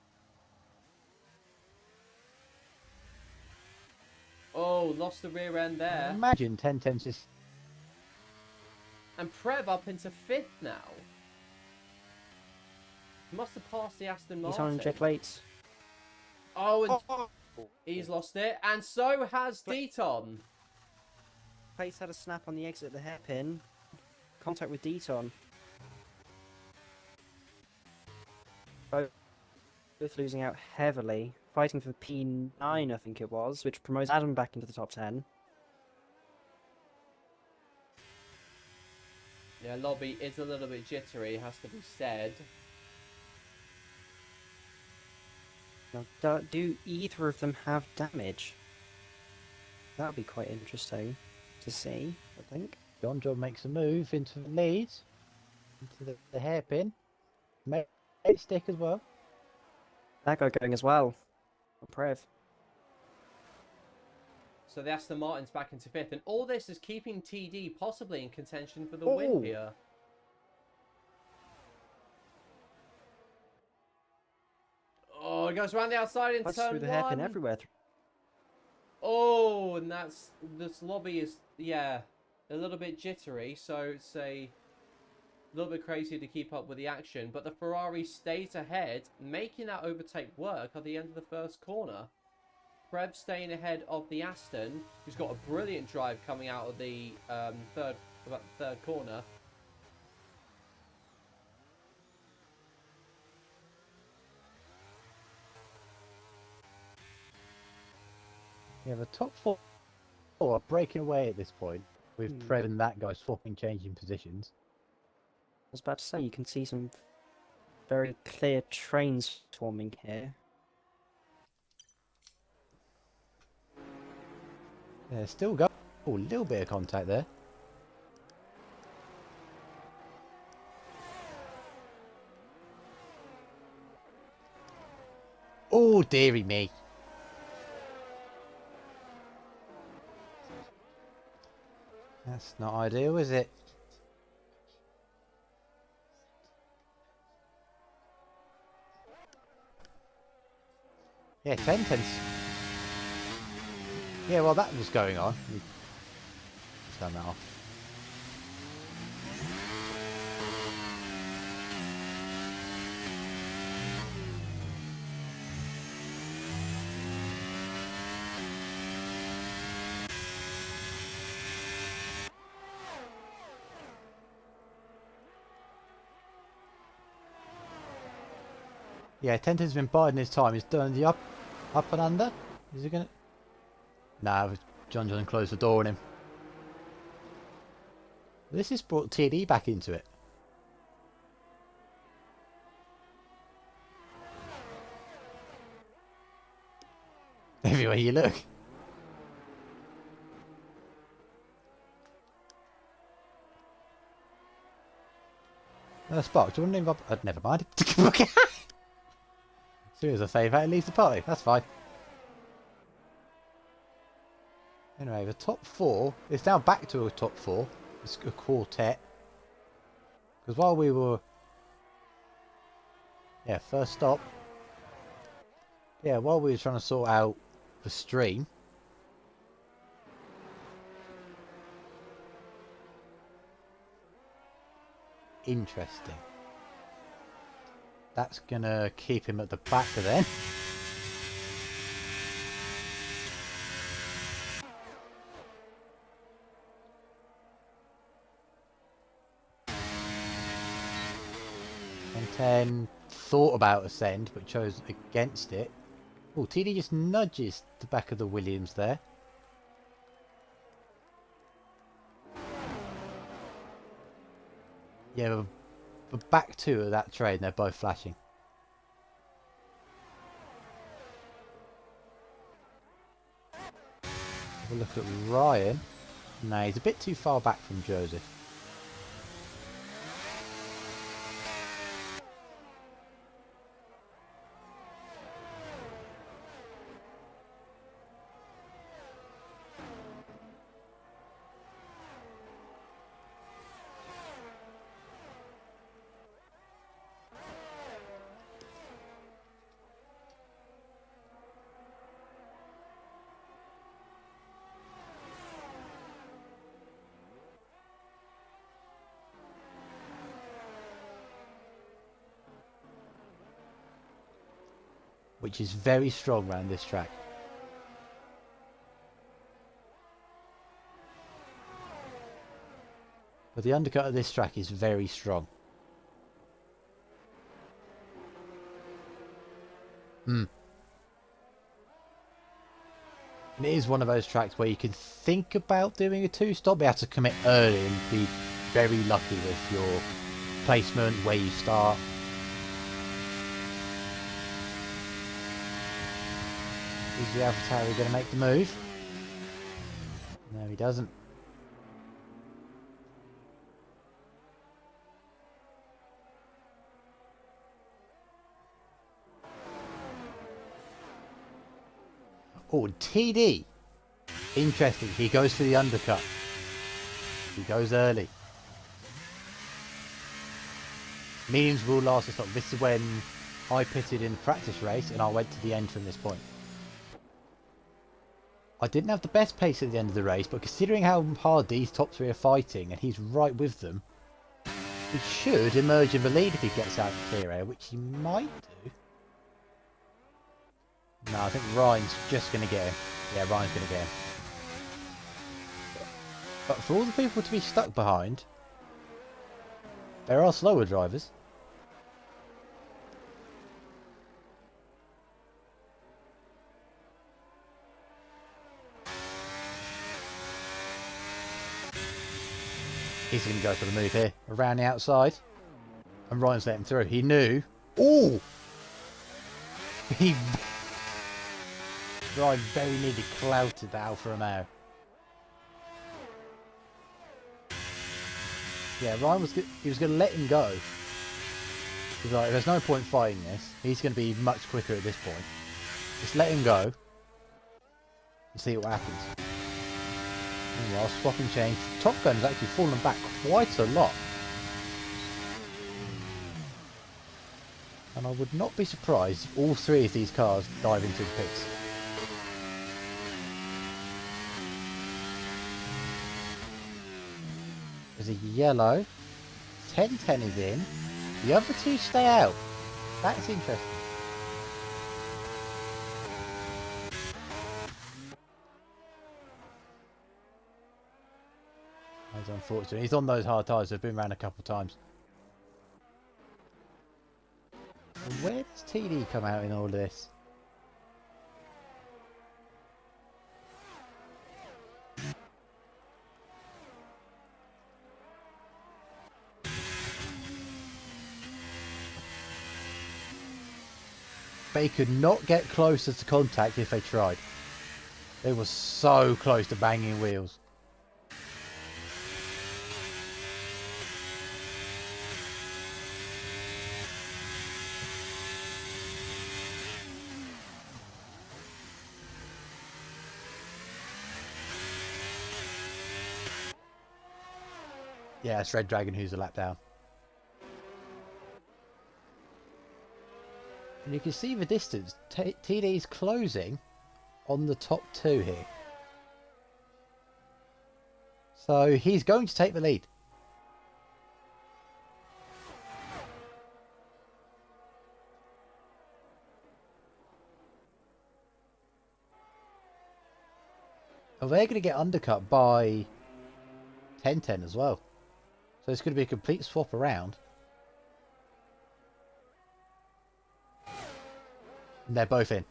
Oh, lost the rear end there. Imagine 10-10's just... And Prev up into 5th now. He must have passed the Aston He's Martin. on jet late. Oh, and he's lost it. And so has Deaton. Pace had a snap on the exit of the hairpin. Contact with Deaton. both losing out heavily, fighting for P9, I think it was, which promotes Adam back into the top 10. Yeah, lobby is a little bit jittery, has to be said. Now, do either of them have damage? That would be quite interesting to see, I think. John makes a move into the lead, into the hairpin. Mate stick as well. That guy going as well. Prev. So the Aston Martin's back into 5th, and all this is keeping TD possibly in contention for the win here. Oh, it goes around the outside in That's turn through the 1. hairpin everywhere. Oh, and this lobby is, yeah, a little bit jittery, so it's a little bit crazy to keep up with the action. But the Ferrari stays ahead, making that overtake work at the end of the first corner. Prev staying ahead of the Aston, who's got a brilliant drive coming out of the third corner. Yeah, the top four are breaking away at this point, with Prev and that guy swapping, changing positions. I was about to say, you can see some very clear trains forming here. Yeah, still go. Oh, a little bit of contact there. Oh, dearie me. That's not ideal, is it? Yeah, 10-10. Yeah, well, that was going on. Turn that off. Yeah, Tenton's been biding his time. He's done the up and under. Is he gonna? Nah, John closed the door on him. This has brought TD back into it. Everywhere you look. Spark, do you want to involve? Never mind. As soon as I save out, it leaves the party. That's fine. Anyway, the top four is now back to a top four. It's a quartet. Because while we were... Yeah, first stop. Yeah, while we were trying to sort out the stream. Interesting. That's going to keep him at the back then. And 10 thought about ascend but chose against it. Oh, TD just nudges the back of the Williams there. Yeah, the back two of that train, they're both flashing. We'll look at Ryan. No, he's a bit too far back from Joseph. Which is very strong around this track. But the undercut of this track is very strong. And it is one of those tracks where you can think about doing a two-stop, but you have to commit early and be very lucky with your placement, where you start. Is the AlphaTauri going to make the move? No, he doesn't. Oh, TD. Interesting. He goes for the undercut. He goes early. Mediums will last a stop. This is when I pitted in the practice race and I went to the end from this point. I didn't have the best pace at the end of the race, but considering how hard these top three are fighting and he's right with them, he should emerge in the lead if he gets out of the clear air, which he might do. No, I think Ryan's just going to get him. Yeah, Ryan's going to get him. But for all the people to be stuck behind, there are slower drivers. He's going to go for the move here, around the outside. And Ryan's let him through. He knew. Oh! Ryan very nearly clouted the Alfa Romeo. Yeah, Ryan was he was going to let him go. He was like, there's no point fighting this. He's going to be much quicker at this point. Just let him go. And see what happens. Meanwhile, swap and change. Top Gun has actually fallen back quite a lot. And I would not be surprised if all three of these cars dive into the pits. There's a yellow. 10-10 is in. The other two stay out. That's interesting. That's unfortunate. He's on those hard tyres. They've been around a couple of times. And where does TD come out in all this? They could not get closer to contact if they tried. They were so close to banging wheels. Yeah, it's Red Dragon who's a lap down. And you can see the distance. TD's closing on the top two here. So he's going to take the lead. And they're going to get undercut by 10-10 as well. So it's going to be a complete swap around. And they're both in.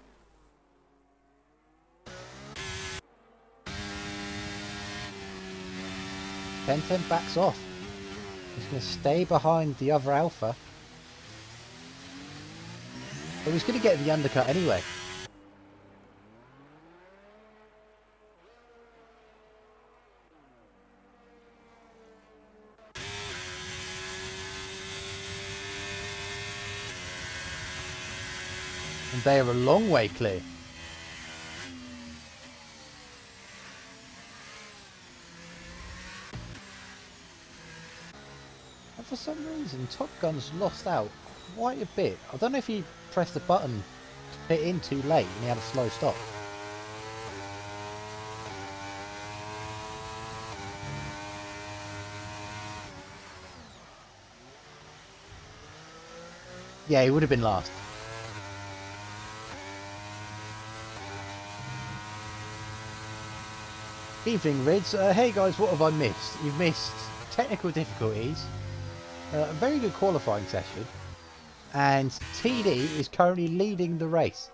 10-10 backs off. He's going to stay behind the other Alpha. But he's going to get the undercut anyway. And they are a long way clear. And for some reason, Top Gun's lost out quite a bit. I don't know if he pressed the button to pit in too late and he had a slow stop. Yeah, he would have been last. Evening, Rids. Hey guys, what have I missed? You've missed technical difficulties, a very good qualifying session, And TD is currently leading the race,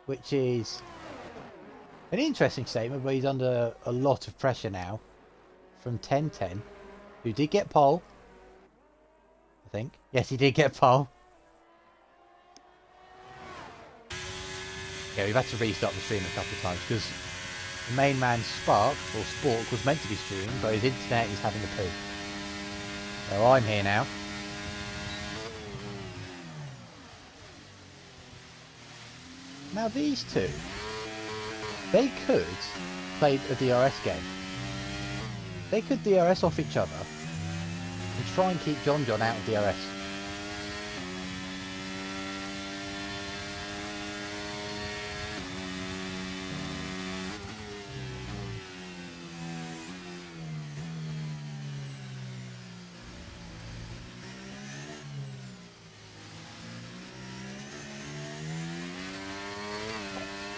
which is an interesting statement, but he's under a lot of pressure now from 1010, who did get pole, I think. Yes, he did get pole. Yeah, we've had to restart the stream a couple of times because the main man Spark, or Spork, was meant to be streaming, but his internet is having a poo. So I'm here now. Now these two, they could play a DRS game. They could DRS off each other and try and keep John out of DRS.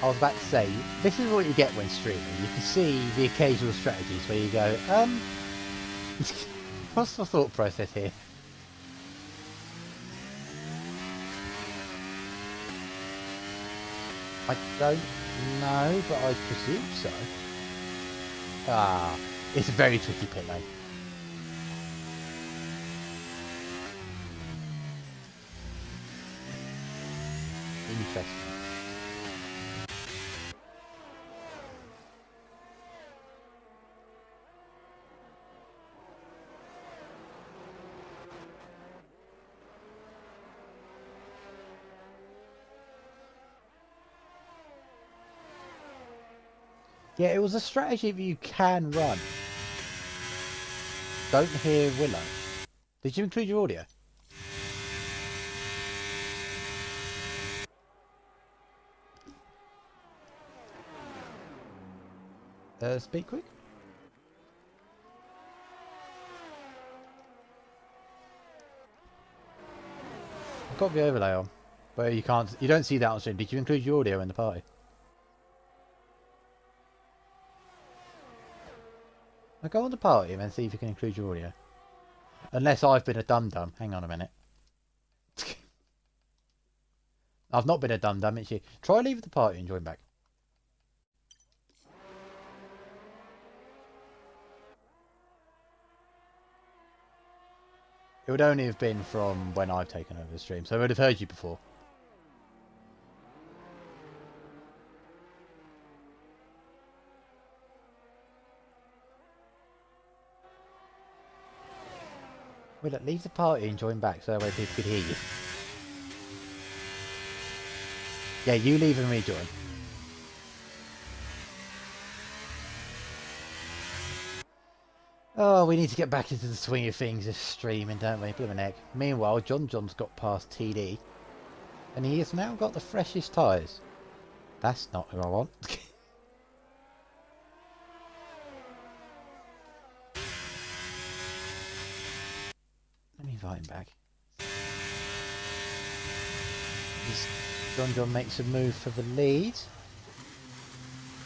I was about to say, this is what you get when streaming. You can see the occasional strategies where you go, what's the thought process here? I don't know, but I presume so. Ah, it's a very tricky pit lane. Interesting. Yeah, it was a strategy that you can run. Don't hear Willow. Did you include your audio? Speak quick. I've got the overlay on, but you don't see that on stream. Did you include your audio in the party? Now go on the party and then see if you can include your audio. Unless I've been a dum-dum. Hang on a minute. I've not been a dum-dum, it's you. Try leave the party and join back. It would only have been from when I've taken over the stream, so I would have heard you before. Will it leave the party and join back so that way people could hear you? Yeah, you leave and rejoin. Oh, we need to get back into the swing of things this streaming, don't we? Blimey neck. Meanwhile, John's got past TD. And he has now got the freshest tyres. That's not who I want. Let me invite him back. John makes a move for the lead.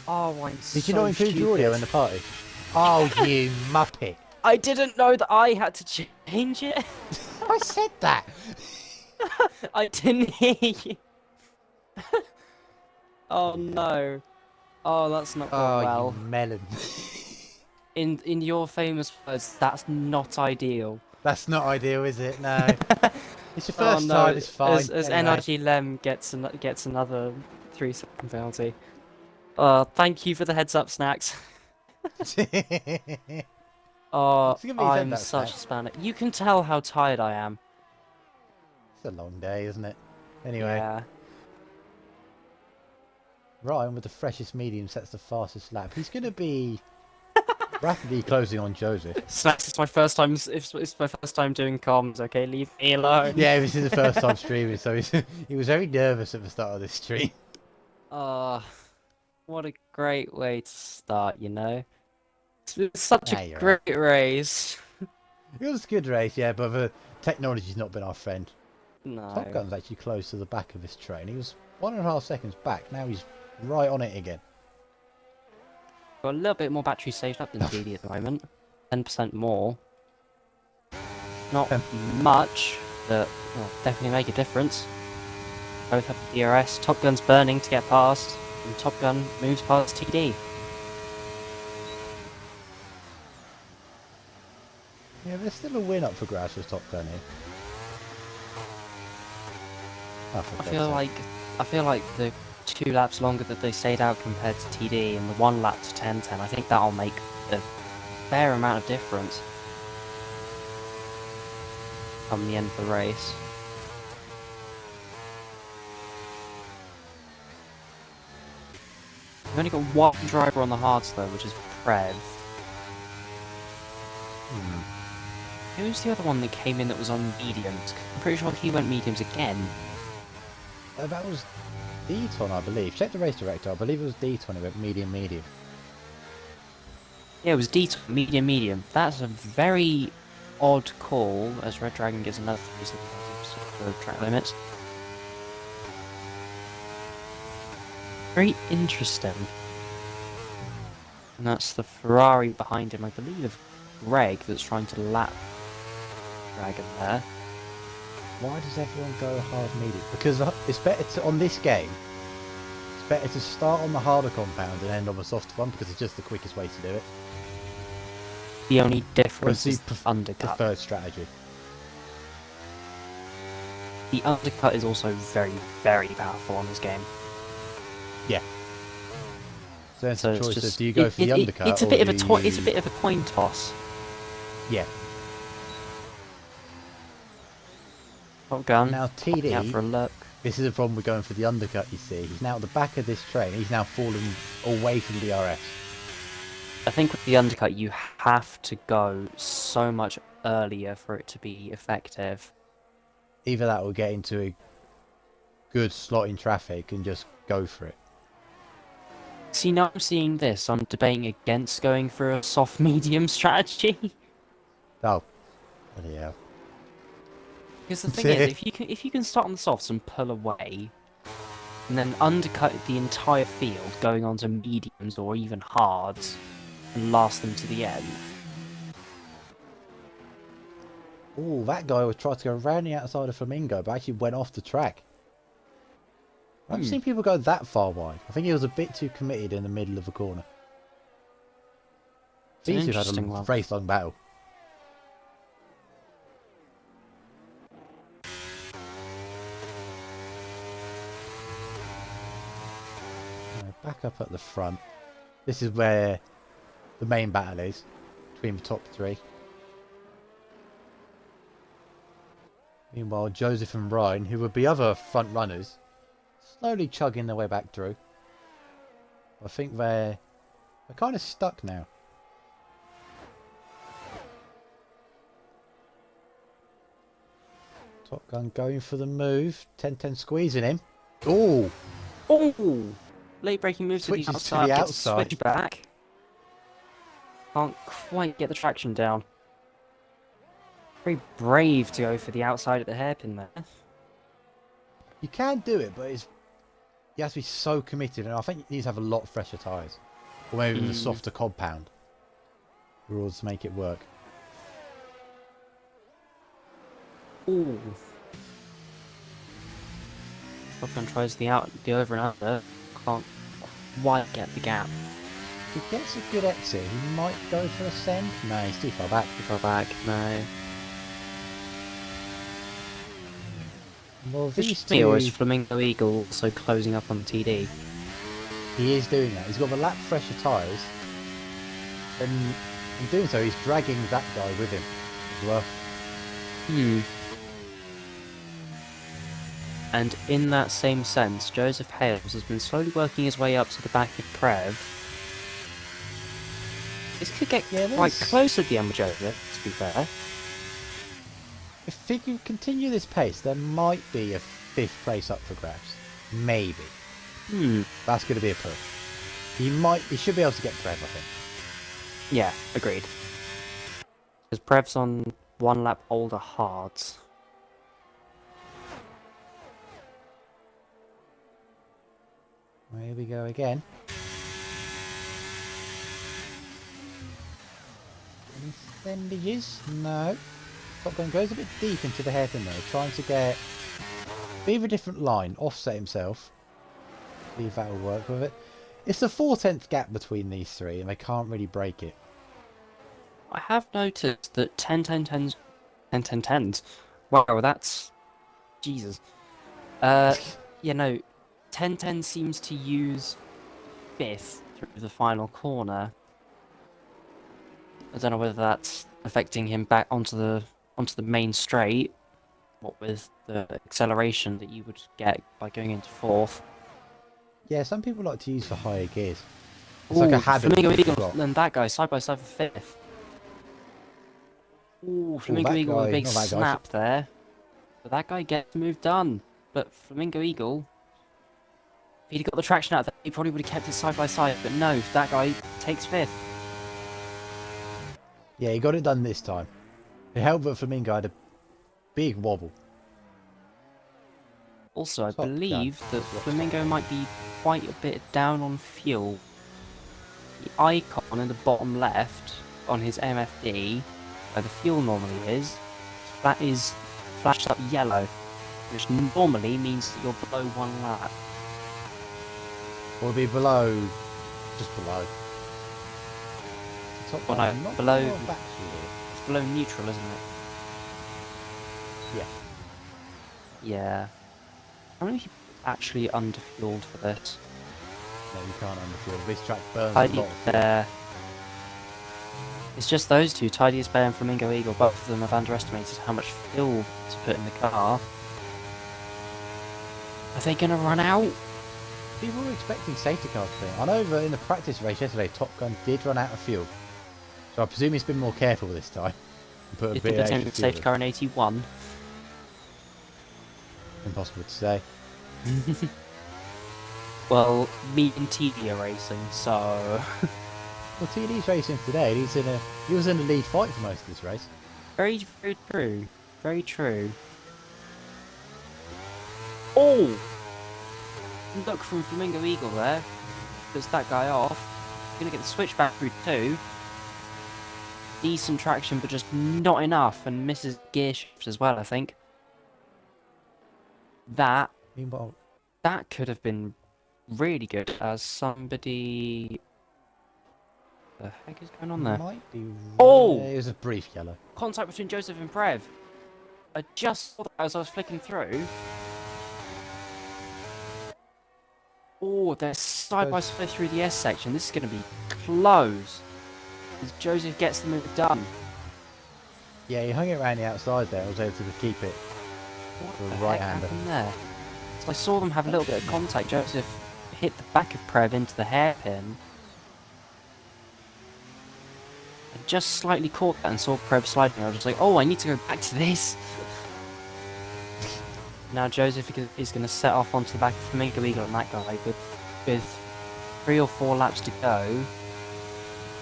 Oh, I'm Did you not include your audio in the party? Oh, you muppet. I didn't know that I had to change it. I said that. I didn't hear you. Oh no. Oh, that's not going well. You melon. In your famous words, that's not ideal. That's not ideal, is it? No. It's your first time, it's fine. As anyway. NRG Lem gets another 3-second penalty. Thank you for the heads up, Snacks. Oh, I'm such a spanner. You can tell how tired I am. It's a long day, isn't it? Anyway. Yeah. Ryan with the freshest medium sets the fastest lap. He's going to be rapidly closing on Joseph. Snacks, it's my first time. It's my first time doing comms. Okay, leave me alone. Yeah, this is the first time streaming, so he was very nervous at the start of this stream. What a great way to start, you know. It's such a great race. It was a good race, yeah, but the technology's not been our friend. No. Top Gun's actually close to the back of this train. He was 1.5 seconds back. Now he's right on it again. Got a little bit more battery saved up than DD at the moment. 10% more. Not much. that will definitely make a difference. Both have the DRS. Top Gun's burning to get past, and Top Gun moves past TD. Yeah, there's still a win up for grabs for Top Gun here. Oh, for God's sake. I feel like the 2 laps longer that they stayed out compared to TD, and the 1 lap to 10-10, I think that'll make a fair amount of difference come the end of the race. We've only got 1 driver on the hards though, which is Prev. Who's the other one that came in that was on mediums? I'm pretty sure he went mediums again. That was Deaton, I believe. Check the race director. I believe it was Deaton who went medium. Yeah, it was D medium. That's a very odd call, as Red Dragon gets another reason for track limits. Very interesting. And that's the Ferrari behind him, I believe Greg, that's trying to lap Dragon there. Why does everyone go hard medium? Because it's better to, on this game, it's better to start on the harder compound and end on the softer one because it's just the quickest way to do it. The only difference Whereas is the undercut. Preferred strategy. The undercut is also very, very powerful on this game. Yeah. So it's So a it's choice just, of do you go for the undercut it's a or bit of a do you... it's a bit of a coin toss. Yeah. Top Gun. Now TD, out for a look. this is a problem with going for the undercut, you see. He's now at the back of this train. He's now fallen away from DRS. I think with the undercut, you have to go so much earlier for it to be effective. Either that or get into a good slot in traffic and just go for it. See, now I'm seeing this. I'm debating against going for a soft medium strategy. Oh, bloody hell. Because the thing is, if you can start on the softs and pull away, and then undercut the entire field, going on to mediums or even hards, and last them to the end. Oh, that guy was trying to go around the outside of Flamingo, but actually went off the track. I haven't seen people go that far wide. I think he was a bit too committed in the middle of the corner. These two had a race-long battle. Back up at the front. This is where the main battle is between the top 3. Meanwhile, Joseph and Ryan, who would be other front runners, slowly chugging their way back through. I think they're kind of stuck now. Top Gun going for the move. 10-10 squeezing him. Oh! Oh! Late braking move to the Switches outside. to the Gets outside. switch back. Can't quite get the traction down. Very brave to go for the outside at the hairpin there. You can do it, but you have to be so committed, and I think you need to have a lot fresher tyres. Or maybe with a softer compound in order to make it work. Ooh. Top Gun tries the over and under. Can't quite get the gap. If he gets a good exit, he might go for a send. No, he's too far back. Too far back, no. Well, these Me, or is two, Flamingo Eagle also closing up on TD? he is doing that. He's got the lap fresher tyres, and in doing so, he's dragging that guy with him as well. And in that same sense, Joseph Hales has been slowly working his way up to the back of Prev. This could get quite close at the end with Joseph, to be fair. If he can continue this pace, there might be a 5th place up for grabs. Maybe. That's going to be a push. He should be able to get Prev, I think. Yeah, agreed. Because Prev's on 1 lap older hards. Here we go again. Any sendages? No. Top Gun goes a bit deep into the hairpin though, trying to get a bit of a different line, offset himself. See if that will work with it. It's a 4/10 gap between these three, and they can't really break it. I have noticed that 10-10-10s. Wow, that's Jesus. You know, 10-10 seems to use 5th through the final corner. I don't know whether that's affecting him back onto the main straight. What with the acceleration that you would get by going into 4th. Yeah, some people like to use for higher gears. It's like a habit. Flamingo that you've Eagle got. and that guy side by side for 5th. Ooh, Flamingo that Eagle with a guy- big not that guy, snap there. But that guy gets the move done. But Flamingo Eagle, if he'd got the traction out there, he probably would have kept it side by side. But no, that guy takes 5th. Yeah, he got it done this time. It helped that Flamingo had a big wobble. Also, I Top Gun. believe that What's Flamingo might be quite a bit down on fuel. The icon in the bottom left on his MFD, where the fuel normally is, that is flashed up yellow, which normally means that you're below 1 lap. Will be below, just below. Top Well, Gun, no, not below- a lot of battery here. It's below neutral, isn't it? Yeah. Yeah. How many people actually underfueled for this? No, you can't underfuel. This track burns a Tidy lot of fuel. Bear. It's just those two, Tidiest Bear and Flamingo Eagle. Both of them have underestimated how much fuel to put in the car. Are they going to run out? People were expecting safety cars to be. I know that in the practice race yesterday, Top Gun did run out of fuel. So I presume he's been more careful this time. And put a Did bit they of attempt extra safety fuel car in 81? in. Impossible to say. Well, me and TD are racing, so... Well, TD's racing today. He was in the lead fight for most of this race. Very, very true. Very true. Oh! Look from Flamingo Eagle there. Puts that guy off. Gonna get the switchback through too. Decent traction, but just not enough, and misses gear shift as well, I think. That Meanwhile, could have been really good as somebody... The heck is going on there? might be. Oh! It was a brief yellow. Contact between Joseph and Prev. I just saw that as I was flicking through. Oh, they're side by side through the S section. This is going to be close. As Joseph gets the move done. Yeah, he hung it around the outside there. I was able to keep it. What The the heck right-hander. happened there? So I saw them have a little bit of contact. Joseph hit the back of Prev into the hairpin. I just slightly caught that and saw Prev sliding. I was just like, oh, I need to go back to this. Now Joseph is going to set off onto the back of Flamingo Eagle and that guy with 3 or 4 laps to go.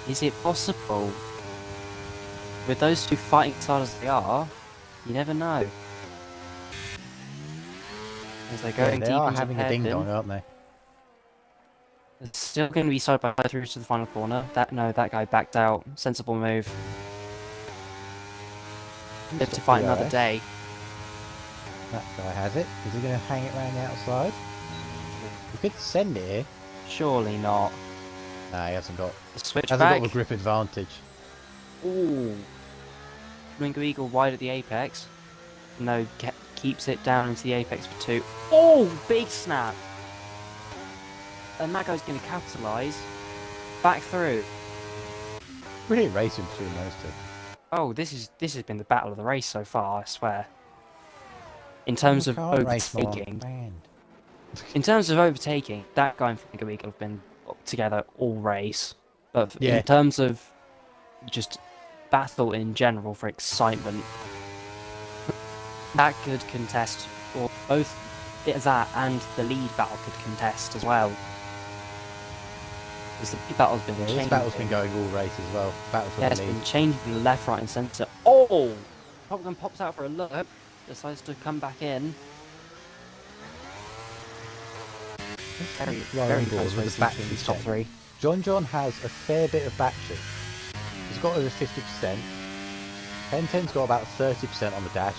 Is it possible? With those two fighting as hard as they are, you never know. As they're going They deep are into having a ding hairpin. dong, aren't they? It's still going to be side by side through to the final corner. That guy backed out. Sensible move. Live to fight another day. That guy has it. Is he going to hang it around the outside? We could send it here. Surely not. Nah, he hasn't got. The switch Hasn't got back. the grip advantage. Ooh. Flamingo Eagle wide at the apex. No, keeps it down into the apex for 2. Oh, big snap. And that guy's going to capitalise. Back through. Brilliant racing between those two. Oh, this has been the battle of the race so far, I swear. In terms of Can't race more overtaking. man. In terms of overtaking, that guy and Flamingo Eagle have been together all race. But Yeah. in terms of just battle in general for excitement, that could contest, or both that and the lead battle could contest as well. Because the lead battle's been Yeah, changing. this battle's been going all race as well. Battle for Yeah, the it's lead. been changing left, right, and centre. Oh! Top Gun pops out for a look, decides to come back in. Very, Rolling very board close with race the battery between these top check. 3. John has a fair bit of battery. He's got over 50%. 1010's got about 30% on the dash.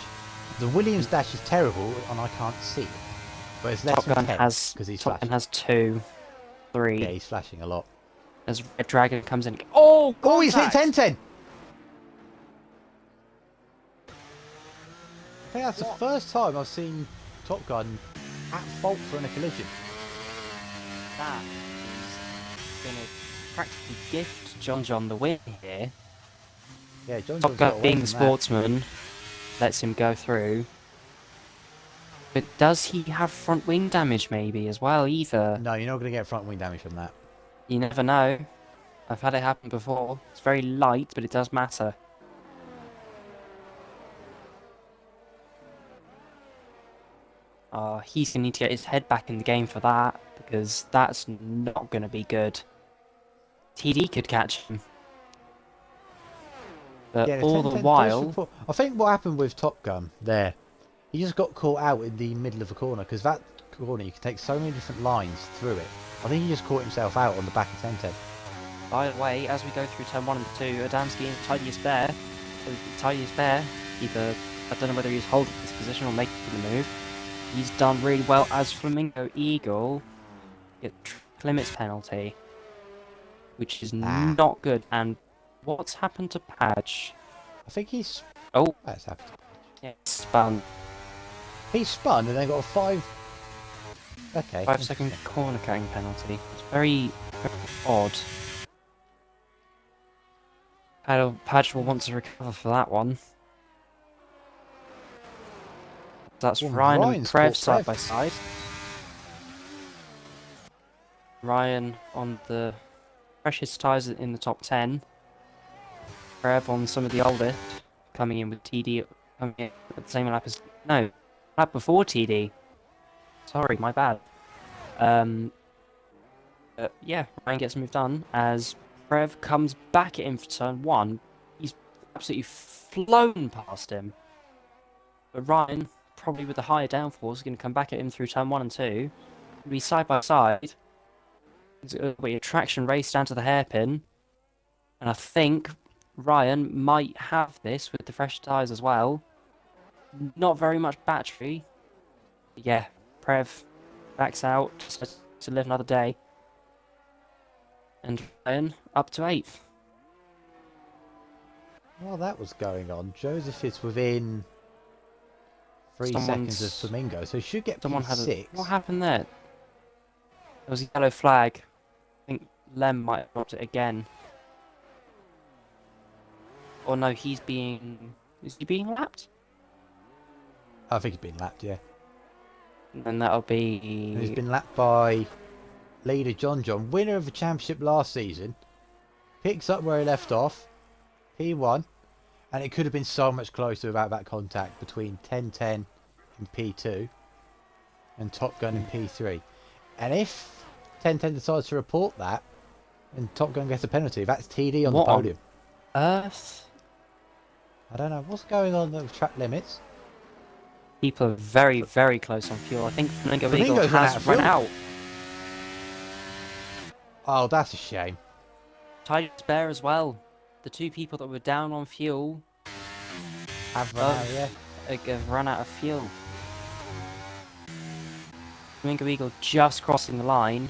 The Williams dash is terrible, and I can't see it. But it's less Top Gun than 10 has because he's Top Gun flashing. has 2, 3. Yeah, he's flashing a lot. As Red Dragon comes in. Oh, Oh, he's hit contact! 1010! I think that's the first time I've seen Top Gun at fault for a collision. That is going to practically gift John the win here. Yeah, John Top John's got Gun away being the from that. sportsman lets him go through. But does he have front wing damage maybe as well either? No, you're not going to get front wing damage from that. You never know. I've had it happen before. It's very light, but it does matter. He's going to need to get his head back in the game for that, because that's not going to be good. TD could catch him. But Yeah, all the 1010 does while... support- I think what happened with Top Gun there, he just got caught out in the middle of a corner, because that corner you can take so many different lines through it. I think he just caught himself out on the back of 1010. By the way, as we go through turn 1 and 2, Adamski and Tidiest Bear, either, I don't know whether he's holding this position or making the move, he's done really well as Flamingo Eagle get limits penalty, which is not good. And what's happened to Padge? I think he's... Oh, That's happened. yeah, spun. He spun and then got a 5... Okay. 5-second corner cutting penalty. It's very, very odd. Padge will want to recover for that one. That's Well, Ryan and Ryan's Prev caught side Prev. by side. Ryan on the freshest tyres in the top 10. Prev on some of the oldest, coming in with TD coming in at the same lap as... No, lap before TD. Sorry, my bad. Yeah, Ryan gets moved on as Prev comes back at him for turn 1. He's absolutely flown past him. But Ryan, probably with the higher downforce, is going to come back at him through turn 1 and 2. It'll be side by side. It's going to be a traction race down to the hairpin. And I think Ryan might have this with the fresh tyres as well. Not very much battery. Yeah, Prev backs out to live another day. And Ryan up to 8th. While that was going on, Joseph is within 3 seconds of Flamingo, so he should get Someone had P6. What happened there? There was a yellow flag. I think Lem might have dropped it again. Or no, he's being... Is he being lapped? I think he's been lapped, yeah. And that'll And be... he's been lapped by leader John, winner of the championship last season. Picks up where he left off. P1. And it could have been so much closer without that contact between 1010 and P2 and Top Gun in P3. And if 1010 decides to report that and Top Gun gets a penalty, that's TD on What the on podium. Earth? I don't know what's going on with track limits. People are very, very close on fuel. I think Flamingo Eagle Flamingo's run out has of run fuel. out. Oh, that's a shame. Titus Bear as well. The two people that were down on fuel Have run out, yeah. have run out of fuel. Flamingo Eagle just crossing the line.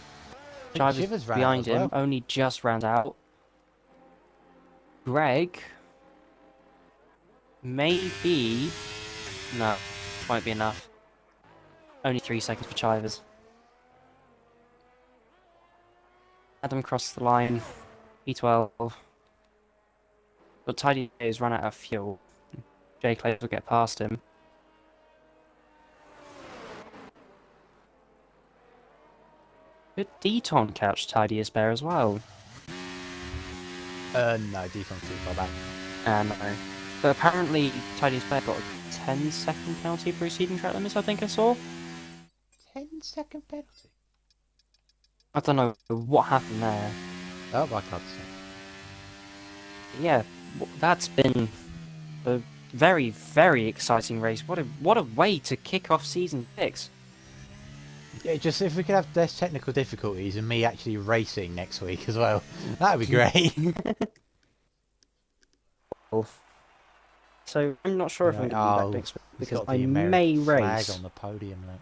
I think Shivers Shivers ran out behind as him, well. only just round out. Greg, maybe, no, won't be enough. Only 3 seconds for Chivers. Adam crossed the line, P12. But Tidy has run out of fuel. Jay Clay will get past him. But Deton catch Tidiest Bear as well. No, Defon's too far back. No. But apparently, Tidiest Bear got a 10-second penalty for exceeding track limits, I think I saw. 10-second penalty. I don't know what happened there. Oh, I can't say. Yeah, that's been a very, very exciting race. What a way to kick off season 6. Yeah, just if we could have less technical difficulties and me actually racing next week as well, that'd be great. so I'm not sure if I'm Anyway, going to be oh, back next week he's because got I the American may flag race. on the podium, look.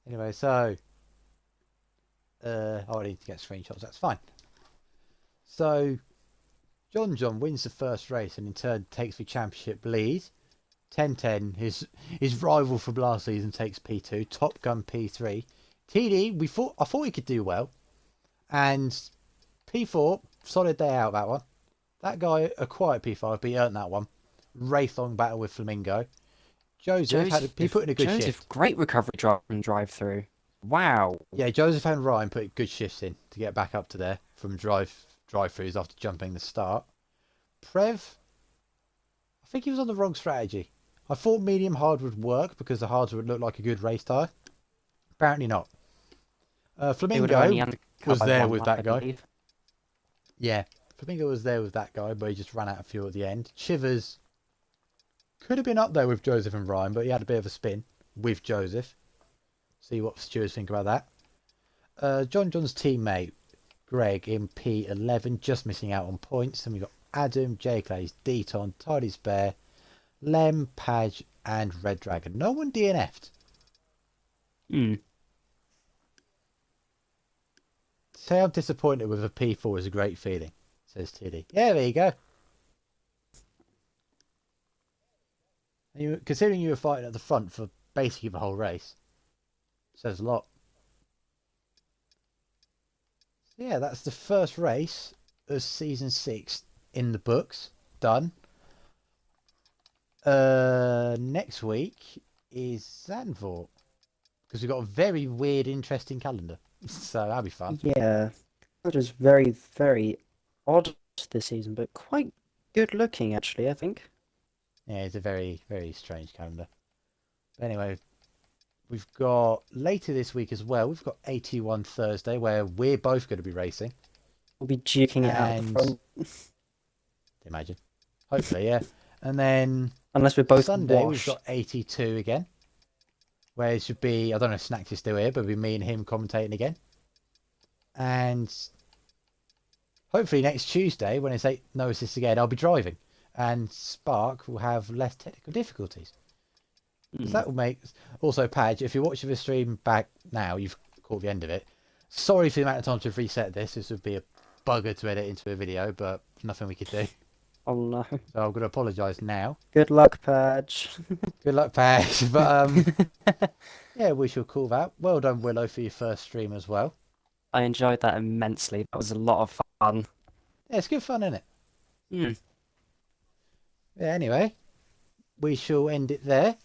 Anyway, so I need to get screenshots. That's fine. So John wins the first race and in turn takes the championship lead. 10-10. His rival from last season takes P2. Top Gun P3. TD, I thought he could do well, and P4 solid day out that one. That guy a quiet P5, but he earned that one. Race long battle with Flamingo. Joseph he put in a good shift. Great recovery drive through. Wow. Yeah, Joseph and Ryan put good shifts in to get back up to there from drive-throughs after jumping the start. Prev, I think he was on the wrong strategy. I thought medium hard would work because the hards would look like a good race tyre. Apparently not. Flamingo was there with that guy. Yeah, Flamingo was there with that guy, but he just ran out of fuel at the end. Chivers could have been up there with Joseph and Ryan, but he had a bit of a spin with Joseph. See what stewards think about that. John's teammate, Greg, in P11, just missing out on points. Then we've got Adam, J Clays, Deton, Tidy's Bear, Lem, Padge, and Red Dragon. No one DNF'd. Say I'm disappointed with a P4 is a great feeling, says Tiddy. Yeah, there you go. Considering you were fighting at the front for basically the whole race, says a lot. So yeah, that's the first race of season 6 in the books. Done. Next week is Zandvoort, because we've got a very weird, interesting calendar. So that'll be fun. Yeah, that is very, very odd this season, but quite good looking actually, I think. Yeah, it's a very, very strange calendar. But anyway, we've got later this week as well. We've got 81 Thursday, where we're both going to be racing. We'll be duking it out the front. Imagine. Hopefully, yeah. And then Unless we're both Sunday, washed. we've got 82 again. Where it should be, I don't know if Snacks is still here, but it'll be me and him commentating again. And hopefully next Tuesday, when it's no assists again, I'll be driving. And Spark will have less technical difficulties. So that will make... Also, Padge, if you're watching the stream back now, you've caught the end of it. Sorry for the amount of time to reset this. This would be a bugger to edit into a video, but nothing we could do. Oh no. So I'm going to apologise now. Good luck, Padge. Good luck, Padge. But yeah, we shall call that. Well done, Willow, for your first stream as well. I enjoyed that immensely. That was a lot of fun. Yeah, it's good fun, isn't it? Yeah, anyway, we shall end it there.